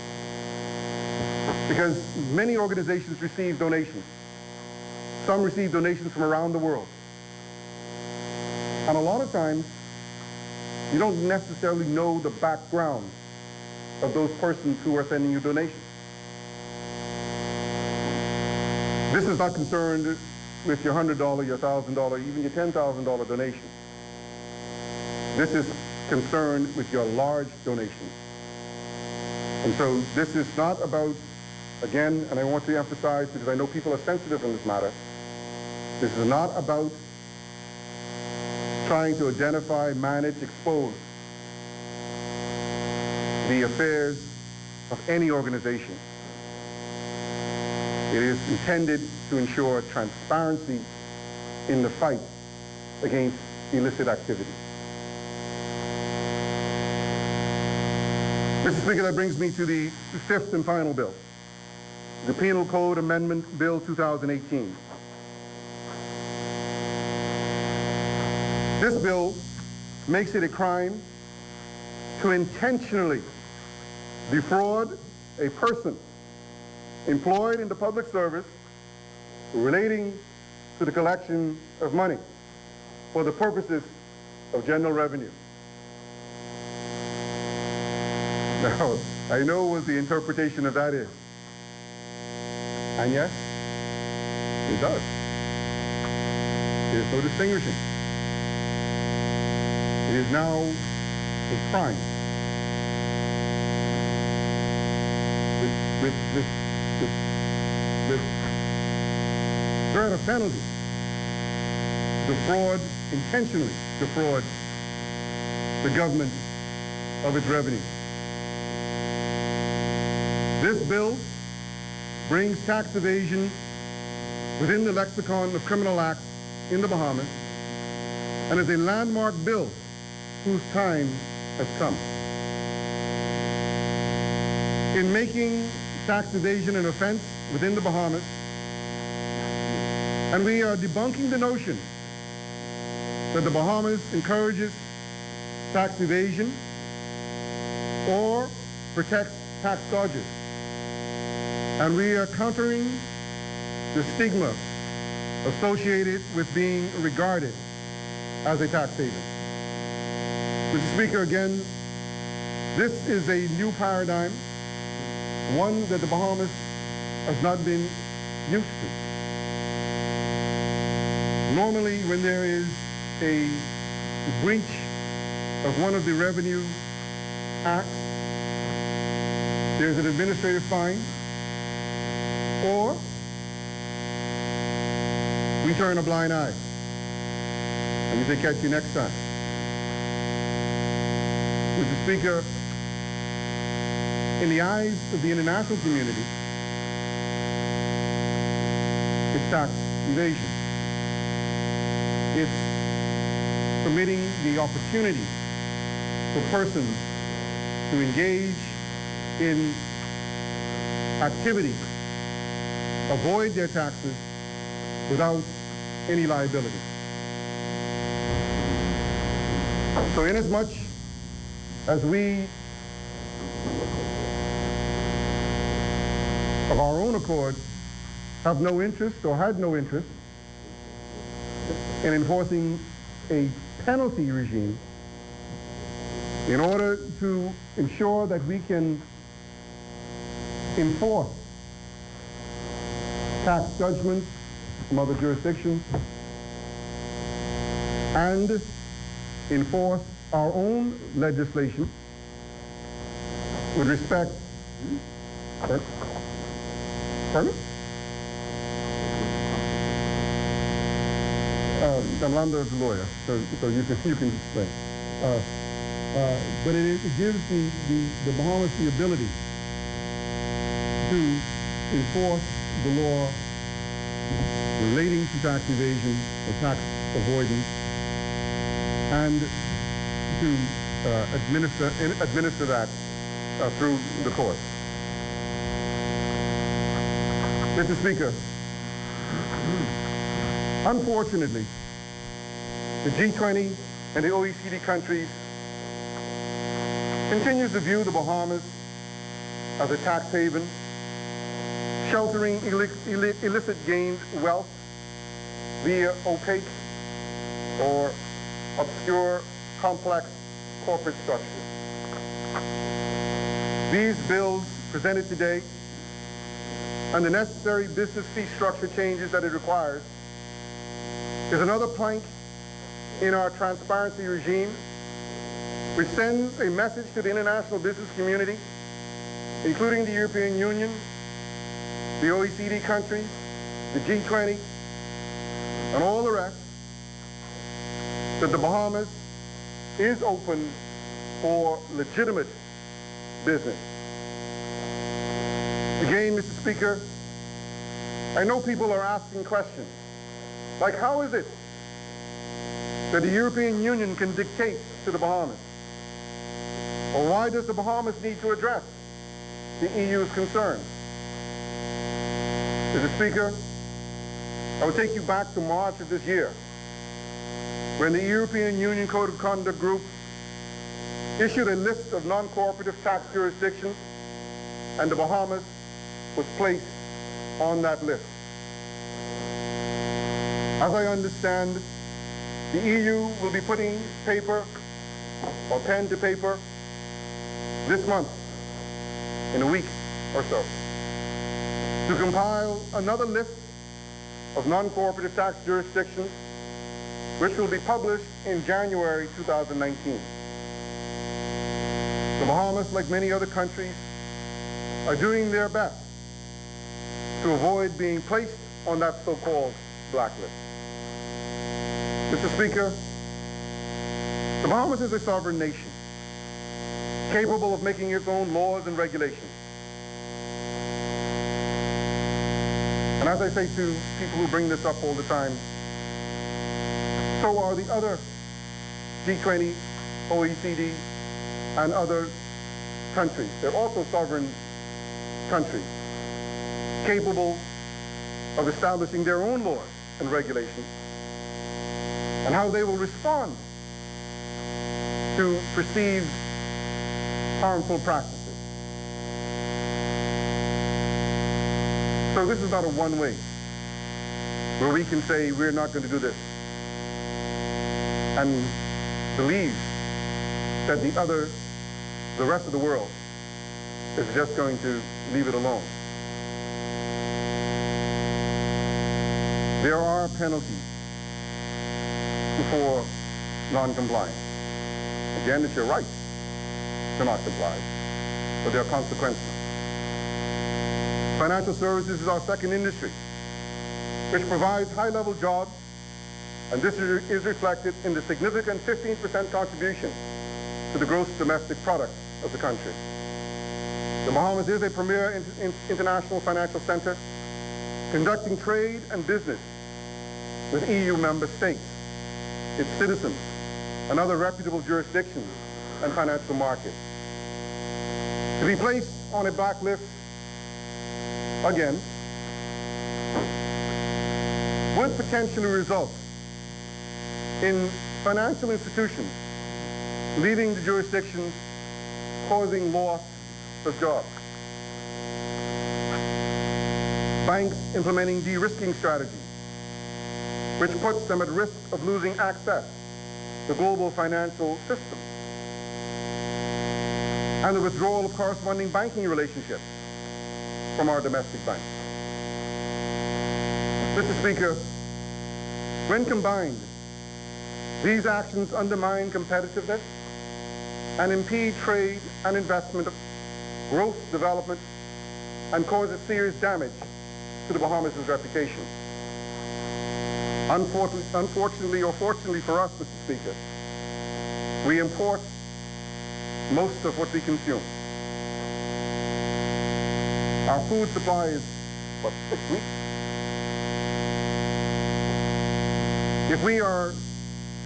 because many organizations receive donations. Some receive donations from around the world. And a lot of times, you don't necessarily know the background of those persons who are sending you donations. This is not concerned with your $100, your $1,000, even your $10,000 donation. This is concerned with your large donation. And so this is not about, again, and I want to emphasize because I know people are sensitive in this matter, this is not about trying to identify, manage, expose the affairs of any organization. It is intended to ensure transparency in the fight against illicit activity. Mr. Speaker, that brings me to the fifth and final bill, the Penal Code Amendment Bill 2018. This bill makes it a crime to intentionally defraud a person employed in the public service relating to the collection of money for the purposes of general revenue. Now, I know what the interpretation of that is. And yes, it does. There's no distinguishing. It is now a crime with threat of penalty. Intentionally defraud the government of its revenue. This bill brings tax evasion within the lexicon of criminal acts in the Bahamas and is a landmark bill whose time has come. In making tax evasion an offense within the Bahamas, and we are debunking the notion that the Bahamas encourages tax evasion or protects tax dodgers. And we are countering the stigma associated with being regarded as a tax haven. Mr. Speaker, again, this is a new paradigm, one that the Bahamas has not been used to. Normally, when there is a breach of one of the revenue acts, there's an administrative fine, or we turn a blind eye and we say, catch you next time. Mr. Speaker, in the eyes of the international community, it's tax evasion. It's permitting the opportunity for persons to engage in activities, avoid their taxes without any liability. So inasmuch as we, of our own accord, have no interest or had no interest in enforcing a penalty regime in order to ensure that we can enforce tax judgments from other jurisdictions and enforce our own legislation with respect. Pardon? Orlando's a lawyer, so you can explain. But it gives the Bahamas the ability to enforce the law relating to tax evasion or tax avoidance, and to administer that through the courts. Mr. Speaker, unfortunately, the G20 and the OECD countries continues to view the Bahamas as a tax haven, sheltering illicit gained wealth via opaque or obscure complex corporate structures. These bills presented today and the necessary business fee structure changes that it requires is another plank in our transparency regime, which sends a message to the international business community, including the European Union, the OECD countries, the G20, and all the rest, that the Bahamas is open for legitimate business. Again, Mr. Speaker, I know people are asking questions, like how is it that the European Union can dictate to the Bahamas? Or why does the Bahamas need to address the EU's concerns? Mr. Speaker, I will take you back to March of this year, when the European Union Code of Conduct Group issued a list of non-cooperative tax jurisdictions, and the Bahamas was placed on that list. As I understand, the EU will be putting paper or pen to paper this month, in a week or so, to compile another list of non-cooperative tax jurisdictions, which will be published in January 2019. The Bahamas, like many other countries, are doing their best to avoid being placed on that so-called blacklist. Mr. Speaker, the Bahamas is a sovereign nation, capable of making its own laws and regulations. And as I say to people who bring this up all the time, so are the other G20, OECD, and other countries. They're also sovereign countries, capable of establishing their own laws and regulations, and how they will respond to perceived harmful practices. So this is not a one-way, where we can say we're not going to do this and believe that the rest of the world is just going to leave it alone. There are penalties for non-compliance. Again, it's your right to not comply, but there are consequences. Financial services is our second industry, which provides high-level jobs, and this is reflected in the significant 15% contribution to the gross domestic product of the country. The Bahamas is a premier international financial center, conducting trade and business with EU member states, its citizens, and other reputable jurisdictions and financial markets. To be placed on a blacklist, again, would potentially result in financial institutions leaving the jurisdictions, causing loss of jobs. Banks implementing de-risking strategies, which puts them at risk of losing access to global financial systems, and the withdrawal of corresponding banking relationships from our domestic banks. Mr. Speaker, when combined, these actions undermine competitiveness and impede trade and investment, growth, development, and causes serious damage to the Bahamas' reputation. Unfortunately or fortunately for us, Mr. Speaker, we import most of what we consume. Our food supply is, 6 weeks? If we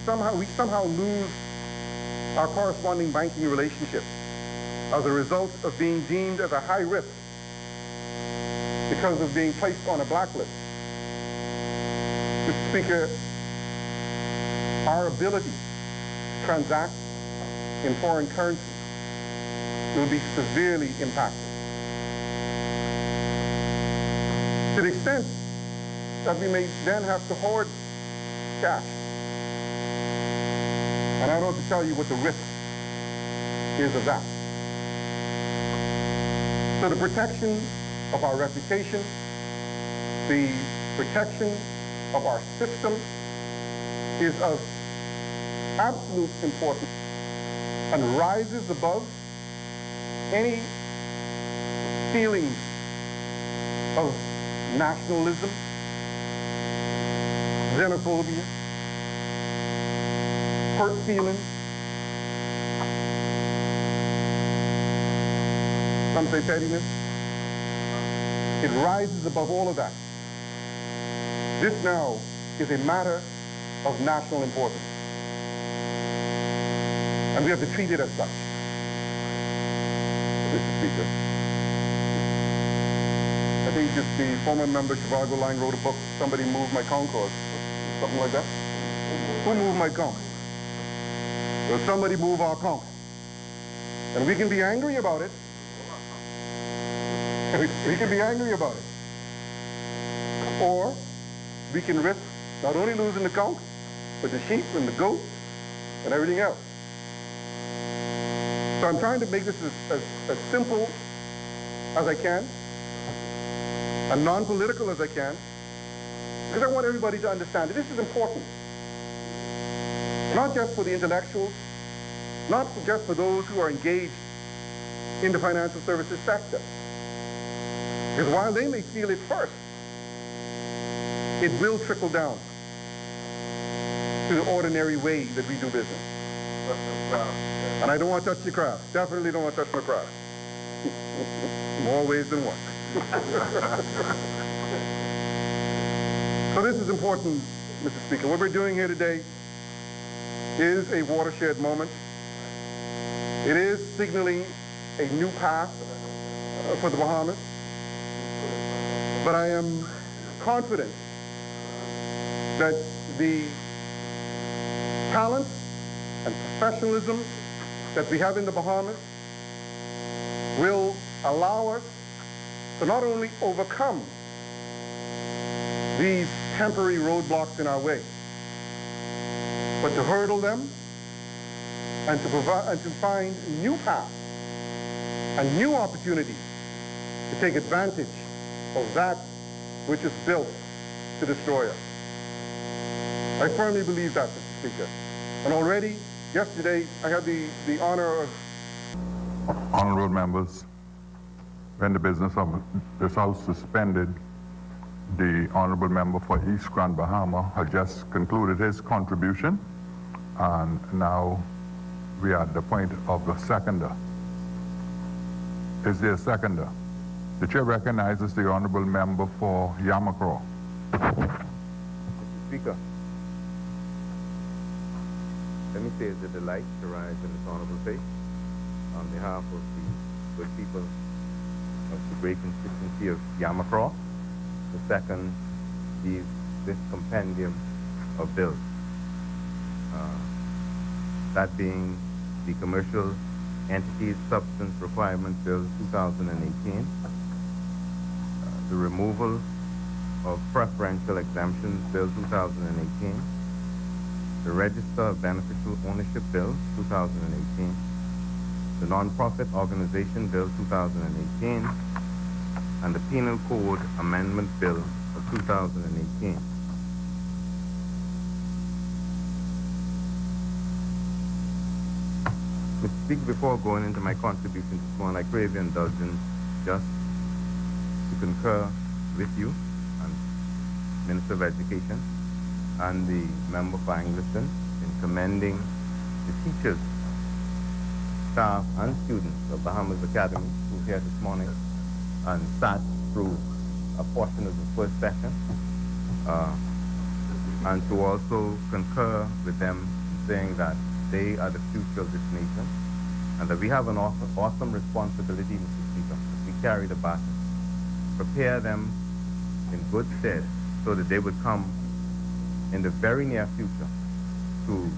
somehow lose our corresponding banking relationships as a result of being deemed as a high risk because of being placed on a blacklist, Mr. Speaker, our ability to transact in foreign currency will be severely impacted. To the extent that we may then have to hoard cash. And I don't have to tell you what the risk is of that. So the protection of our reputation, the protection of our system is of absolute importance and rises above any feelings of nationalism, xenophobia, hurt feelings. Some say pettiness. It rises above all of that. This now is a matter of national importance. And we have to treat it as such. Mr. Speaker, I think just the former member Chicago Line wrote a book, Somebody Moved My Concord, something like that. Who moved my conch? Well, somebody move our conch. And we can be angry about it. We can be angry about it. Or we can risk not only losing the conch, but the sheep and the goat and everything else. So I'm trying to make this as simple as I can, and non-political as I can, because I want everybody to understand that this is important. Not just for the intellectuals, not just for those who are engaged in the financial services sector. Because while they may feel it first, it will trickle down to the ordinary way that we do business. And I don't want to touch the craft. Definitely don't want to touch my craft. More ways than one. So this is important, Mr. Speaker. What we're doing here today is a watershed moment. It is signaling a new path for the Bahamas. But I am confident that the talent and professionalism that we have in the Bahamas will allow us to not only overcome these temporary roadblocks in our way, but to hurdle them and to provide and to find new paths and new opportunities to take advantage of that which is built to destroy us. I firmly believe that, Mr. Speaker. And already, yesterday, I had the honor of...
Honorable members, when the business of this House suspended, the honorable member for East Grand Bahama had just concluded his contribution, and now we are at the point of the seconder. Is there a seconder? The chair recognizes the honorable member for Yamacraw.
Mr. Speaker, let me say it's a delight to rise in this honorable place on behalf of the good people of the great constituency of Yamacraw to second this compendium of bills. That being the Commercial Entities Substance Requirement Bill 2018, the removal of Preferential Exemptions Bill 2018, the Register of Beneficial Ownership Bill 2018, the Nonprofit Organization Bill 2018, and the Penal Code Amendment Bill of 2018. Mr. Speaker, before going into my contribution this morning, I crave your indulgence just to concur with you and Minister of Education and the member for Anglican in commending the teachers, staff, and students of Bahamas Academy who are here this morning and sat through a portion of the first session, and to also concur with them in saying that they are the future of this nation, and that we have an awesome responsibility, Mr. Speaker, as we carry the baton, prepare them in good stead so that they would come in the very near future to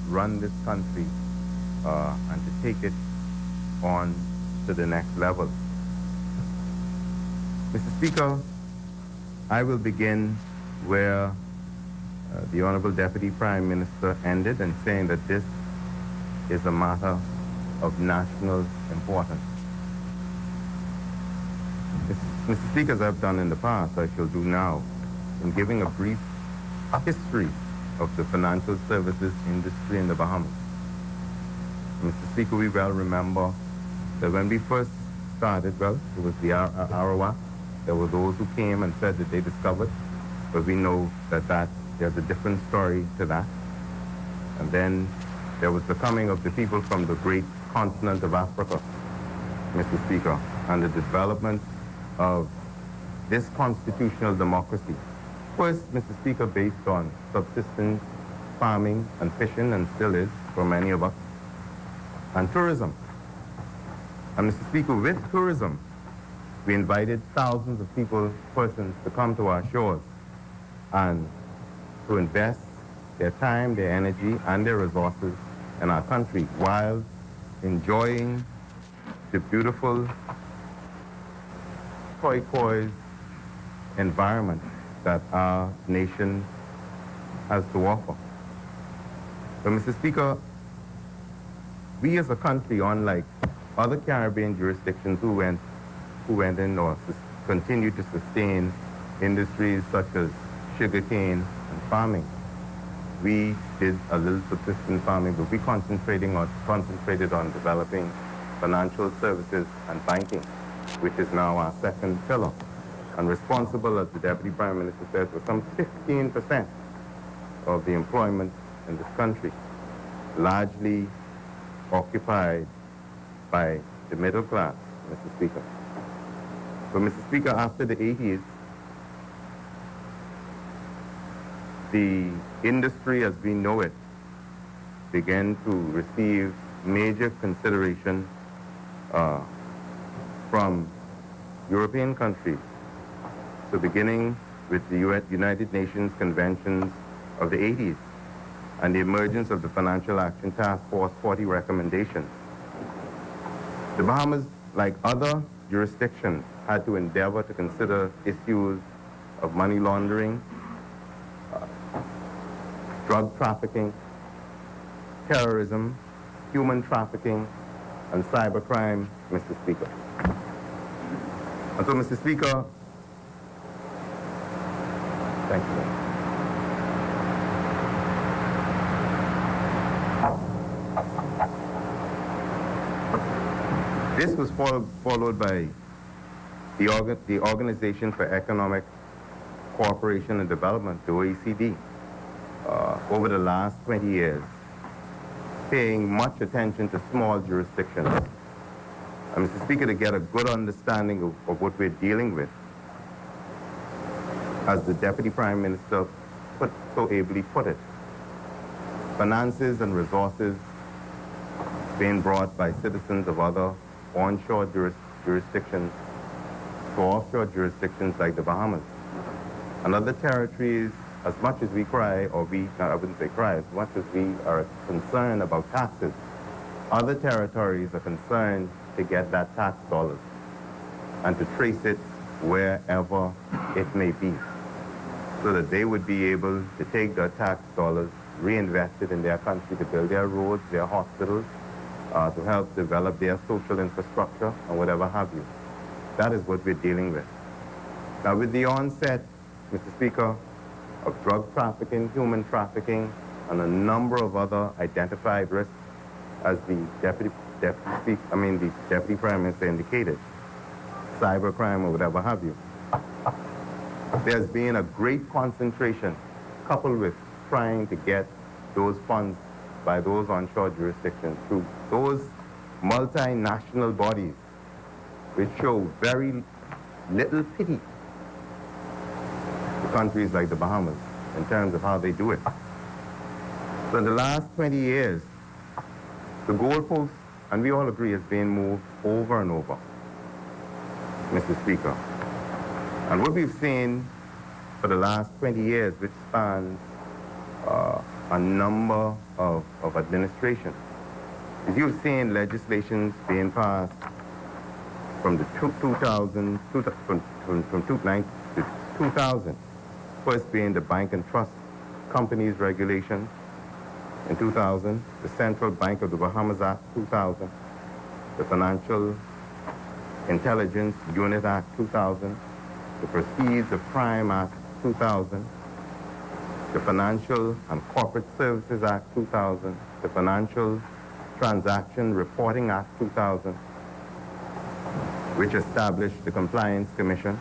run this country and to take it on to the next level. Mr. Speaker, I will begin where the Honorable Deputy Prime Minister ended in saying that this is a matter of national importance. Mr. Speaker, as I've done in the past, I shall do now in giving a brief history of the financial services industry in the Bahamas. Mr. Speaker, we well remember that when we first started, well, it was the Arawak. There were those who came and said that they discovered, but we know that there's a different story to that. And then there was the coming of the people from the great continent of Africa, Mr. Speaker, and the development of this constitutional democracy. First, Mr. Speaker, based on subsistence farming and fishing, and still is for many of us, and tourism. And Mr. Speaker, with tourism, we invited thousands of persons to come to our shores and to invest their time, their energy, and their resources in our country while enjoying the beautiful turquoise environment that our nation has to offer. But Mr. Speaker, we as a country, unlike other Caribbean jurisdictions who went in or continue to sustain industries such as sugarcane and farming, we did a little subsistence farming, but we concentrated on developing financial services and banking, which is now our second pillar, and responsible, as the Deputy Prime Minister said, for some 15% of the employment in this country, largely occupied by the middle class, Mr. Speaker. But Mr. Speaker, after the 80s, the industry as we know it began to receive major consideration from European countries. So beginning with the United Nations conventions of the 80s and the emergence of the Financial Action Task Force 40 recommendations. The Bahamas, like other jurisdictions, had to endeavor to consider issues of money laundering, drug trafficking, terrorism, human trafficking, and cybercrime, Mr. Speaker. And so, Mr. Speaker, thank you. This was followed by the Organization for Economic Cooperation and Development, the OECD, over the last 20 years, paying much attention to small jurisdictions. And Mr. Speaker, to get a good understanding of what we're dealing with, as the Deputy Prime Minister so ably put it, finances and resources being brought by citizens of other onshore jurisdictions to offshore jurisdictions like the Bahamas. And other territories, as much as we cry, I wouldn't say cry, as much as we are concerned about taxes, other territories are concerned to get that tax dollars and to trace it wherever it may be, so that they would be able to take their tax dollars, reinvest it in their country to build their roads, their hospitals, to help develop their social infrastructure and whatever have you. That is what we're dealing with. Now, with the onset, Mr. Speaker, of drug trafficking, human trafficking, and a number of other identified risks, as the Deputy Prime Minister indicated, cybercrime or whatever have you, there's been a great concentration coupled with trying to get those funds by those onshore jurisdictions through those multinational bodies which show very little pity to countries like the Bahamas in terms of how they do it. So in the last 20 years, the goalpost, and we all agree, has been moved over and over, Mr. Speaker. And what we've seen for the last 20 years, which spans a number of administrations, is you've seen legislations being passed from the 2000 to 2000. First being the Bank and Trust Companies Regulation in 2000, the Central Bank of the Bahamas Act 2000, the Financial Intelligence Unit Act 2000, the Proceedings of Crime Act 2000, the Financial and Corporate Services Act 2000, the Financial Transaction Reporting Act 2000, which established the Compliance Commission,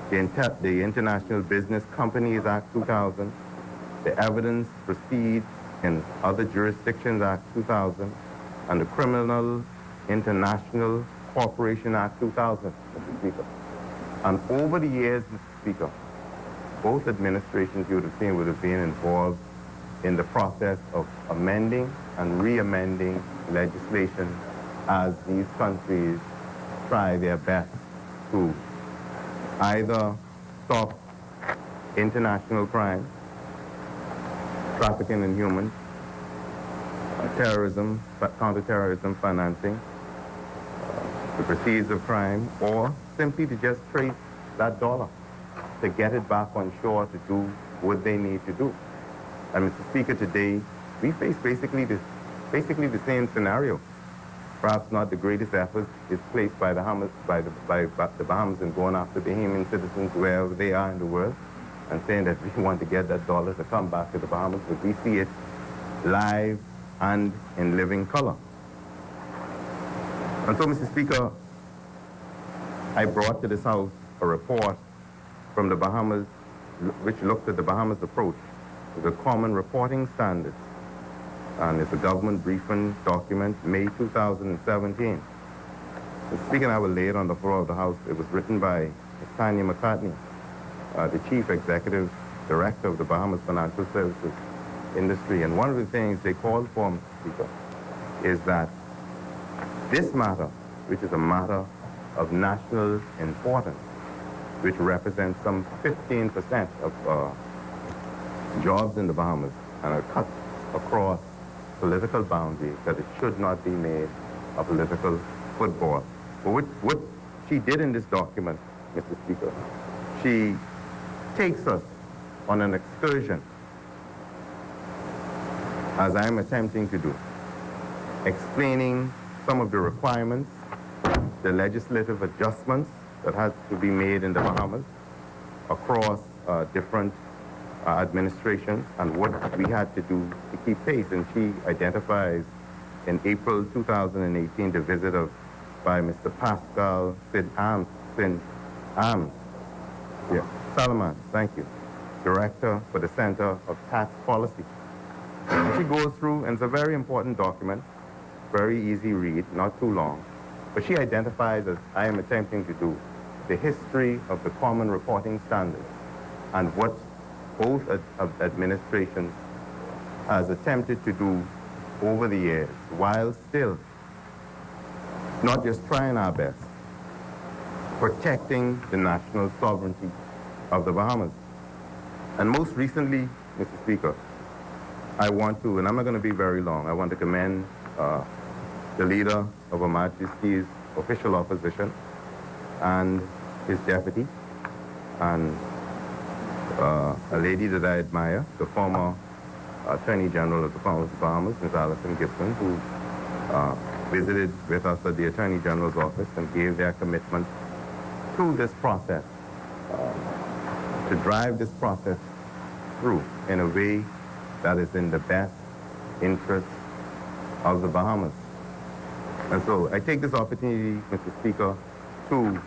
the International Business Companies Act 2000, the Evidence, Proceeds, in other jurisdictions Act 2000 and the Criminal International Corporation Act 2000, Mr. Speaker. And over the years, Mr. Speaker, both administrations, you would have seen, would have been involved in the process of amending and re-amending legislation as these countries try their best to either stop international crime, trafficking in humans, terrorism, counterterrorism financing, the proceeds of crime, or simply to just trace that dollar, to get it back on shore to do what they need to do. And Mr. Speaker, today we face basically the same scenario. Perhaps not the greatest effort is placed by the Bahamas in going after Bahamian citizens wherever they are in the world and saying that we want to get that dollar to come back to the Bahamas, but we see it live and in living color. And so, Mr. Speaker, I brought to this House a report from the Bahamas, which looked at the Bahamas approach to the Common Reporting Standards. And it's a government briefing document, May 2017. Mr. Speaker, and I will lay it on the floor of the House. It was written by Ms. Tanya McCartney, the Chief Executive Director of the Bahamas Financial Services Industry. And one of the things they called for, Mr. Speaker, is that this matter, which is a matter of national importance, which represents some 15% of jobs in the Bahamas and are cut across political boundaries, that it should not be made a political football. But what she did in this document, Mr. Speaker, she takes us on an excursion, as I'm attempting to do, explaining some of the requirements, the legislative adjustments that has to be made in the Bahamas across different administrations and what we had to do to keep pace. And she identifies in April 2018 the visit by Mr. Pascal Salaman, thank you, Director for the Center of Tax Policy. And she goes through, and it's a very important document, very easy read, not too long, but she identifies, as I am attempting to do, the history of the Common Reporting Standards and what both administrations has attempted to do over the years, while still not just trying our best, protecting the national sovereignty of the Bahamas. And most recently, Mr. Speaker, I want to, and I'm not going to be very long, I want to commend the leader of Her Majesty's official opposition and his deputy, and a lady that I admire, the former Attorney General of the Bahamas, Ms. Alison Gibson, who visited with us at the Attorney General's office and gave their commitment to this process, to drive this process through in a way that is in the best interest of the Bahamas. And so I take this opportunity, Mr. Speaker, to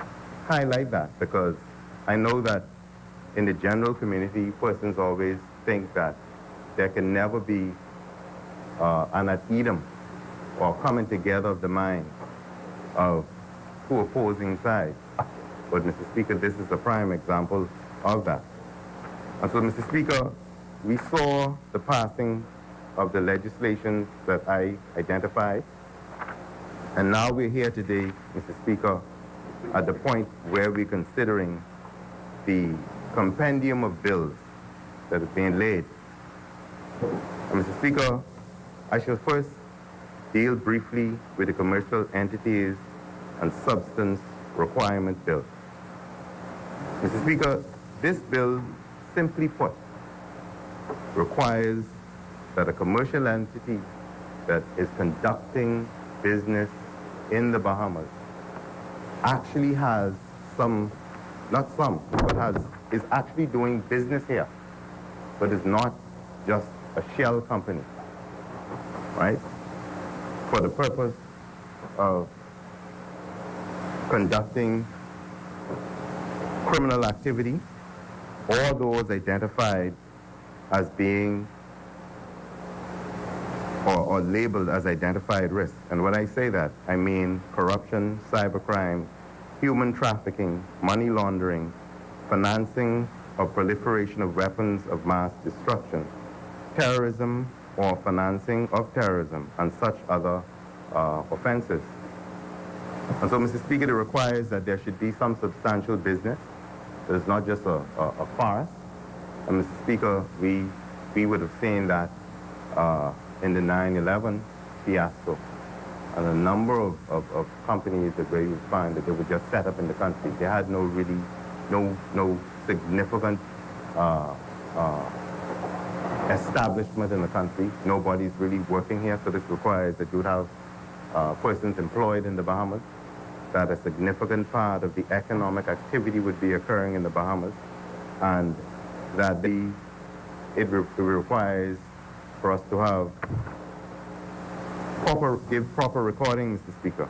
highlight that, because I know that in the general community, persons always think that there can never be an ad idem or coming together of the mind of two opposing sides. But, Mr. Speaker, this is a prime example of that. And so, Mr. Speaker, we saw the passing of the legislation that I identified, and now we're here today, Mr. Speaker, at the point where we're considering the compendium of bills that is being laid. And Mr. Speaker, I shall first deal briefly with the Commercial Entities and Substance Requirement Bill. Mr. Speaker, this bill, simply put, requires that a commercial entity that is conducting business in the Bahamas actually has is actually doing business here, but is not just a shell company, right? For the purpose of conducting criminal activity, or those identified as being or labeled as identified risks. And when I say that, I mean corruption, cybercrime, human trafficking, money laundering, financing or proliferation of weapons of mass destruction, terrorism or financing of terrorism, and such other offenses. And so, Mr. Speaker, it requires that there should be some substantial business. It's not just a farce. And Mr. Speaker, we would have seen that in the 9/11 fiasco, and a number of companies that where you would find that they were just set up in the country. They had no significant establishment in the country. Nobody's really working here, so this requires that you would have persons employed in the Bahamas, that a significant part of the economic activity would be occurring in the Bahamas, and that it requires for us to have proper recording, Mr. Speaker,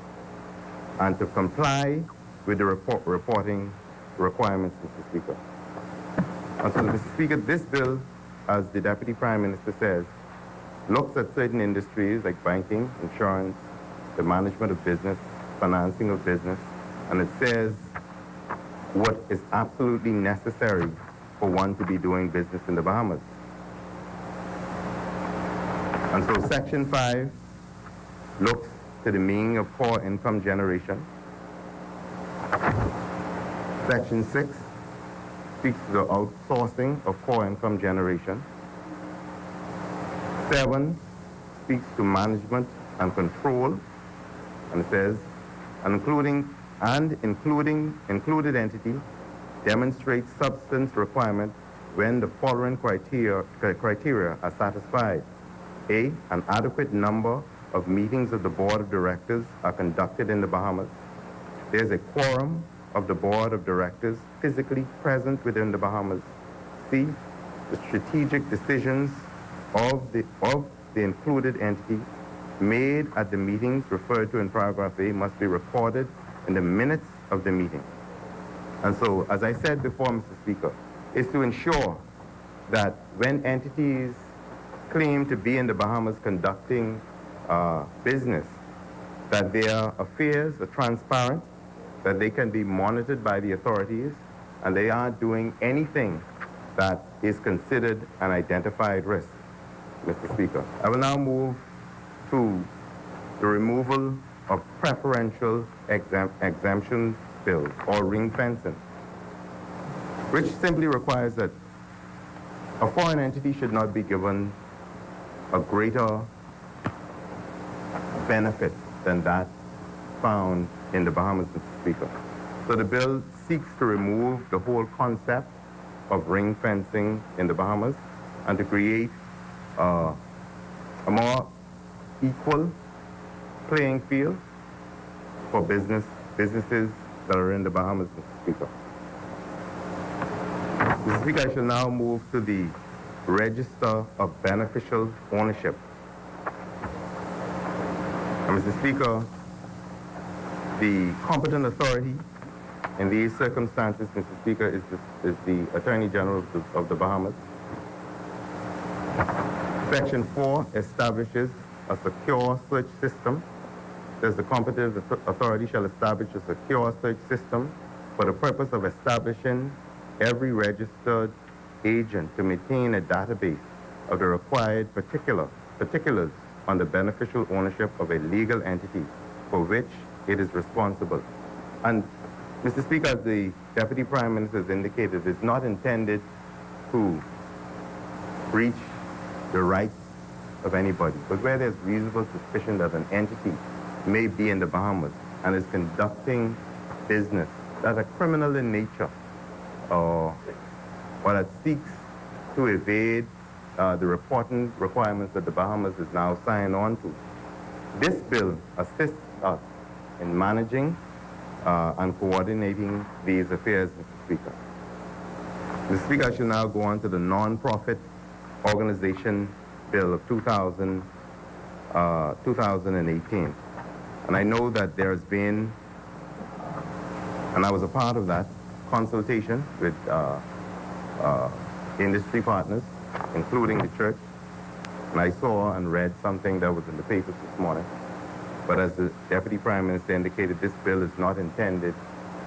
and to comply with the reporting requirements, Mr. Speaker. And so, Mr. Speaker, this bill, as the Deputy Prime Minister says, looks at certain industries like banking, insurance, the management of business, financing of business, and it says what is absolutely necessary for one to be doing business in the Bahamas. And so Section 5 looks to the meaning of core income generation. Section 6 speaks to the outsourcing of core income generation. 7 speaks to management and control, and it says, included entity demonstrates substance requirement when the following criteria are satisfied. A, an adequate number of meetings of the Board of Directors are conducted in the Bahamas. There's a quorum of the Board of Directors physically present within the Bahamas. C, the strategic decisions of the included entity made at the meetings referred to in paragraph A must be recorded in the minutes of the meeting. And so, as I said before, Mr. Speaker, is to ensure that when entities claim to be in the Bahamas conducting business, that their affairs are transparent, that they can be monitored by the authorities, and they aren't doing anything that is considered an identified risk, Mr. Speaker. I will now move to the removal of preferential exemption bills, or ring fencing, which simply requires that a foreign entity should not be given a greater benefit than that found in the Bahamas, Mr. Speaker. So the bill seeks to remove the whole concept of ring fencing in the Bahamas and to create a more equal playing field for businesses that are in the Bahamas, Mr. Speaker. Mr. Speaker, I shall now move to the Register of Beneficial Ownership. And Mr. Speaker, the competent authority in these circumstances, Mr. Speaker, is the Attorney General of the Bahamas. Section 4 establishes a secure search system. Says the competent authority shall establish a secure search system for the purpose of establishing every registered agent to maintain a database of the required particulars on the beneficial ownership of a legal entity for which it is responsible. And Mr. Speaker, as the Deputy Prime Minister has indicated, it's not intended to breach the rights of anybody, but where there's reasonable suspicion that an entity may be in the Bahamas and is conducting business that are criminal in nature or that seeks to evade the reporting requirements that the Bahamas is now signed on to. This bill assists us in managing and coordinating these affairs, Mr. Speaker. Mr. Speaker, I shall now go on to the Non-Profit Organization Bill of 2018. And I know that there's been, and I was a part of that, consultation with industry partners, including the church. And I saw and read something that was in the papers this morning. But as the Deputy Prime Minister indicated, this bill is not intended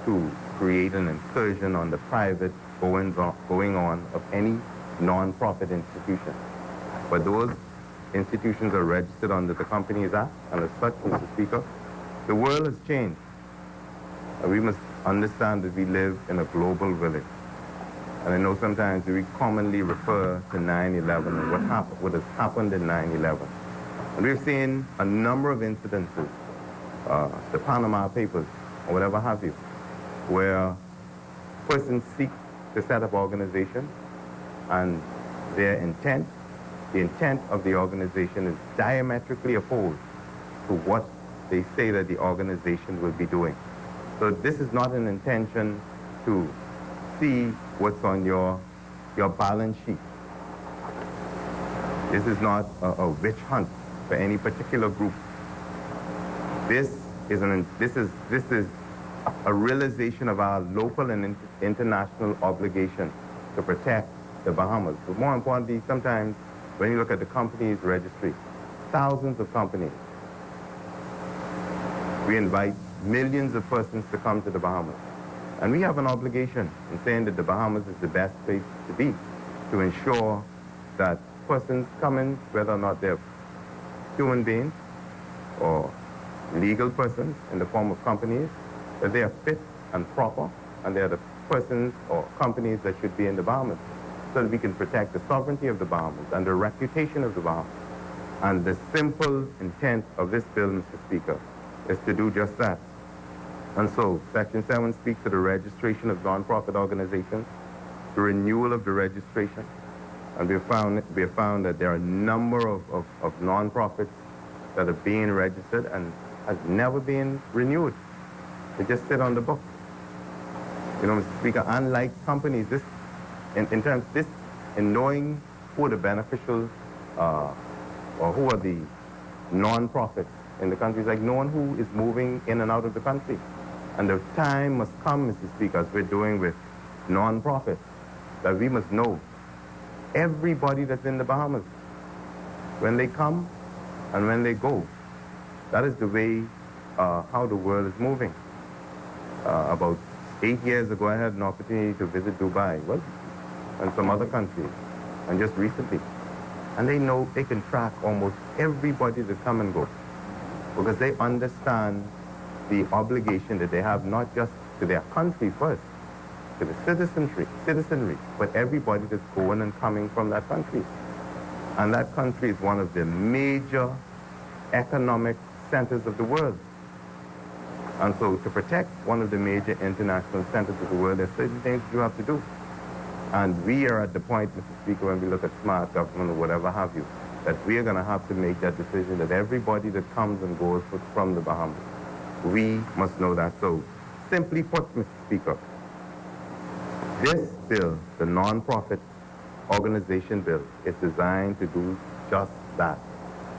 to create an incursion on the private going on of any non-profit institution. But those institutions are registered under the Companies Act, and as such, Mr. Speaker, the world has changed. And we must understand that we live in a global village. And I know sometimes we commonly refer to 9/11 and what has happened in 9/11. And we've seen a number of incidences, the Panama Papers, or whatever have you, where persons seek to set up organizations and their intent, the intent of the organization is diametrically opposed to what they say that the organization will be doing. So this is not an intention to see what's on your balance sheet. This is not a witch hunt for any particular group. This is a realization of our local and international obligation to protect the Bahamas. But more importantly, sometimes when you look at the company's registry, thousands of companies, we invite millions of persons to come to the Bahamas. And we have an obligation in saying that the Bahamas is the best place to be, to ensure that persons come in, whether or not they're human beings or legal persons in the form of companies, that they are fit and proper, and they are the persons or companies that should be in the Bahamas, so that we can protect the sovereignty of the Bahamas and the reputation of the Bahamas. And the simple intent of this bill, Mr. Speaker, is to do just that. And so, Section 7 speaks to the registration of non-profit organizations, the renewal of the registration, and we have found that there are a number of non-profits that are being registered and has never been renewed. They just sit on the book. You know, Mr. Speaker, unlike companies, this, in knowing who are the beneficials or who are the non-profits in the country, is like knowing who is moving in and out of the country. And the time must come, Mr. Speaker, as we're doing with non-profits, that we must know everybody that's in the Bahamas, when they come and when they go. That is the way how the world is moving. About 8 years ago, I had an opportunity to visit Dubai, and some other countries, and just recently. And they know they can track almost everybody that come and go, because they understand the obligation that they have, not just to their country first, to the citizenry, but everybody that's going and coming from that country. And that country is one of the major economic centers of the world. And so to protect one of the major international centers of the world, there are certain things you have to do. And we are at the point, Mr. Speaker, when we look at smart government or whatever have you, that we are going to have to make that decision that everybody that comes and goes from the Bahamas, we must know that. So, simply put, Mr. Speaker, this bill, the non-profit organization bill, is designed to do just that.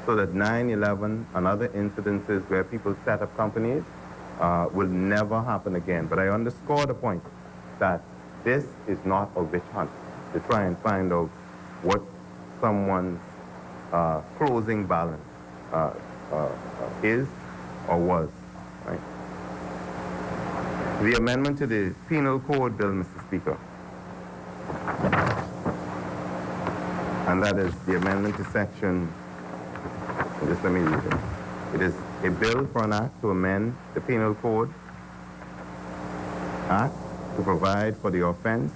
So that 9/11 and other incidences where people set up companies will never happen again. But I underscore the point that this is not a witch hunt to try and find out what someone's closing balance is or was. Right? The amendment to the Penal Code bill, Mr. Speaker, and that is the amendment to section, just let me read it. It is a bill for an act to amend the Penal Code Act to provide for the offense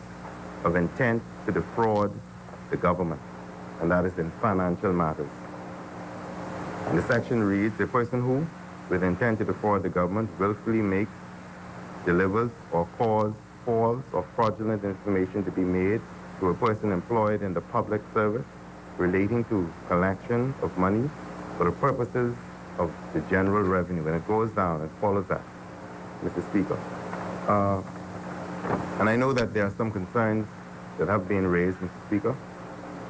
of intent to defraud the government, and that is in financial matters. And the section reads, a person who, with intent to defraud the government, willfully makes, delivers, or causes false or fraudulent information to be made to a person employed in the public service relating to collection of money for the purposes of the general revenue. And it goes down, it follows that, Mr. Speaker. And I know that there are some concerns that have been raised, Mr. Speaker,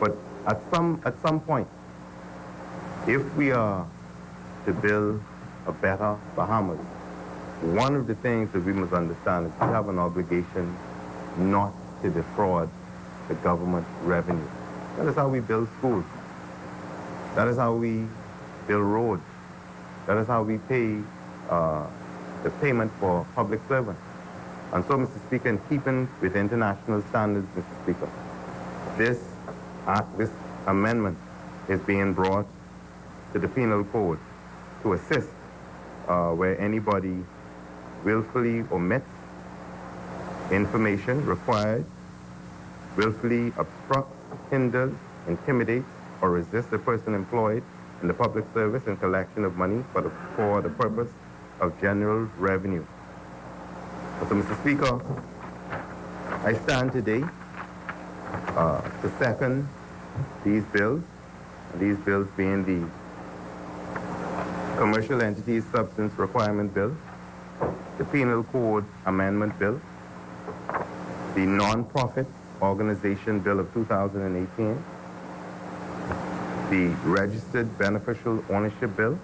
but at some point, if we are to build a better Bahamas, one of the things that we must understand is we have an obligation not to defraud the government revenue. That is how we build schools. That is how we build roads. That is how we pay the payment for public servants. And so, Mr. Speaker, in keeping with international standards, Mr. Speaker, this amendment is being brought to the penal code to assist where anybody willfully omits information required, willfully obstructs, hinders, intimidates, or resists a person employed in the public service and collection of money for the purpose of general revenue. So, Mr. Speaker, I stand today to second these bills being the Commercial Entities Substance Requirement Bill, the Penal Code Amendment Bill, the Non-Profit Organization Bill of 2018, the Registered Beneficial Ownership Bill,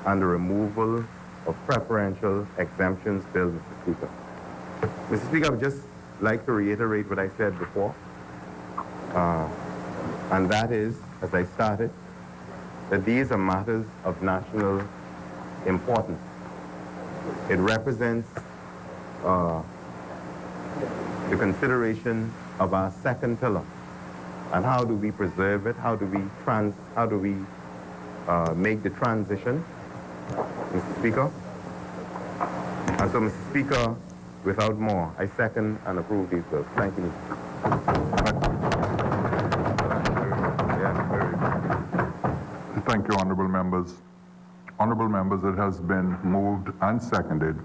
and the Removal of Preferential Exemptions Bill, Mr. Speaker. Mr. Speaker, I would just like to reiterate what I said before, and that is, as I started, that these are matters of national importance. It represents the consideration of our second pillar, and how do we preserve it? How do we make the transition, Mr. Speaker? And so, Mr. Speaker, without more, I second and approve these bills. Thank you,
Thank you, honorable members. Honorable members, it has been moved and seconded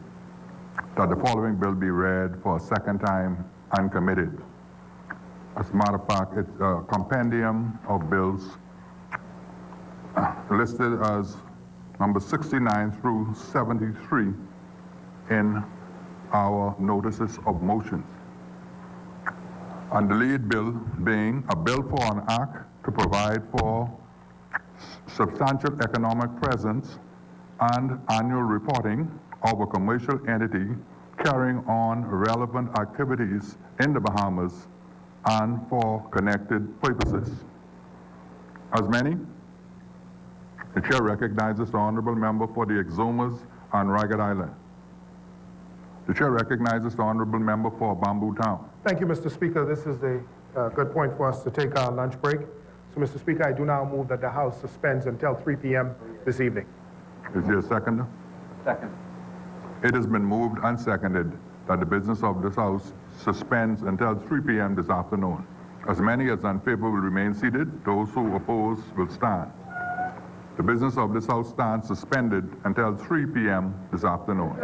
that the following bill be read for a second time and committed. As a matter of fact, it's a compendium of bills listed as number 69 through 73 in our notices of motions. And the lead bill being a bill for an act to provide for substantial economic presence and annual reporting of a commercial entity carrying on relevant activities in the Bahamas and for connected purposes. As many, the chair recognizes the honorable member for the Exumas and Ragged Island. The chair recognizes the honorable member for Bamboo Town.
Thank you, Mr. Speaker. This is a good point for us to take our lunch break. So, Mr. Speaker, I do now move that the House suspends until 3 p.m. this evening.
Is there a second?
Second.
It has been moved and seconded that the business of this House suspends until 3 p.m. this afternoon. As many as in favor will remain seated. Those who oppose will stand. The business of this House stands suspended until 3 p.m. this afternoon.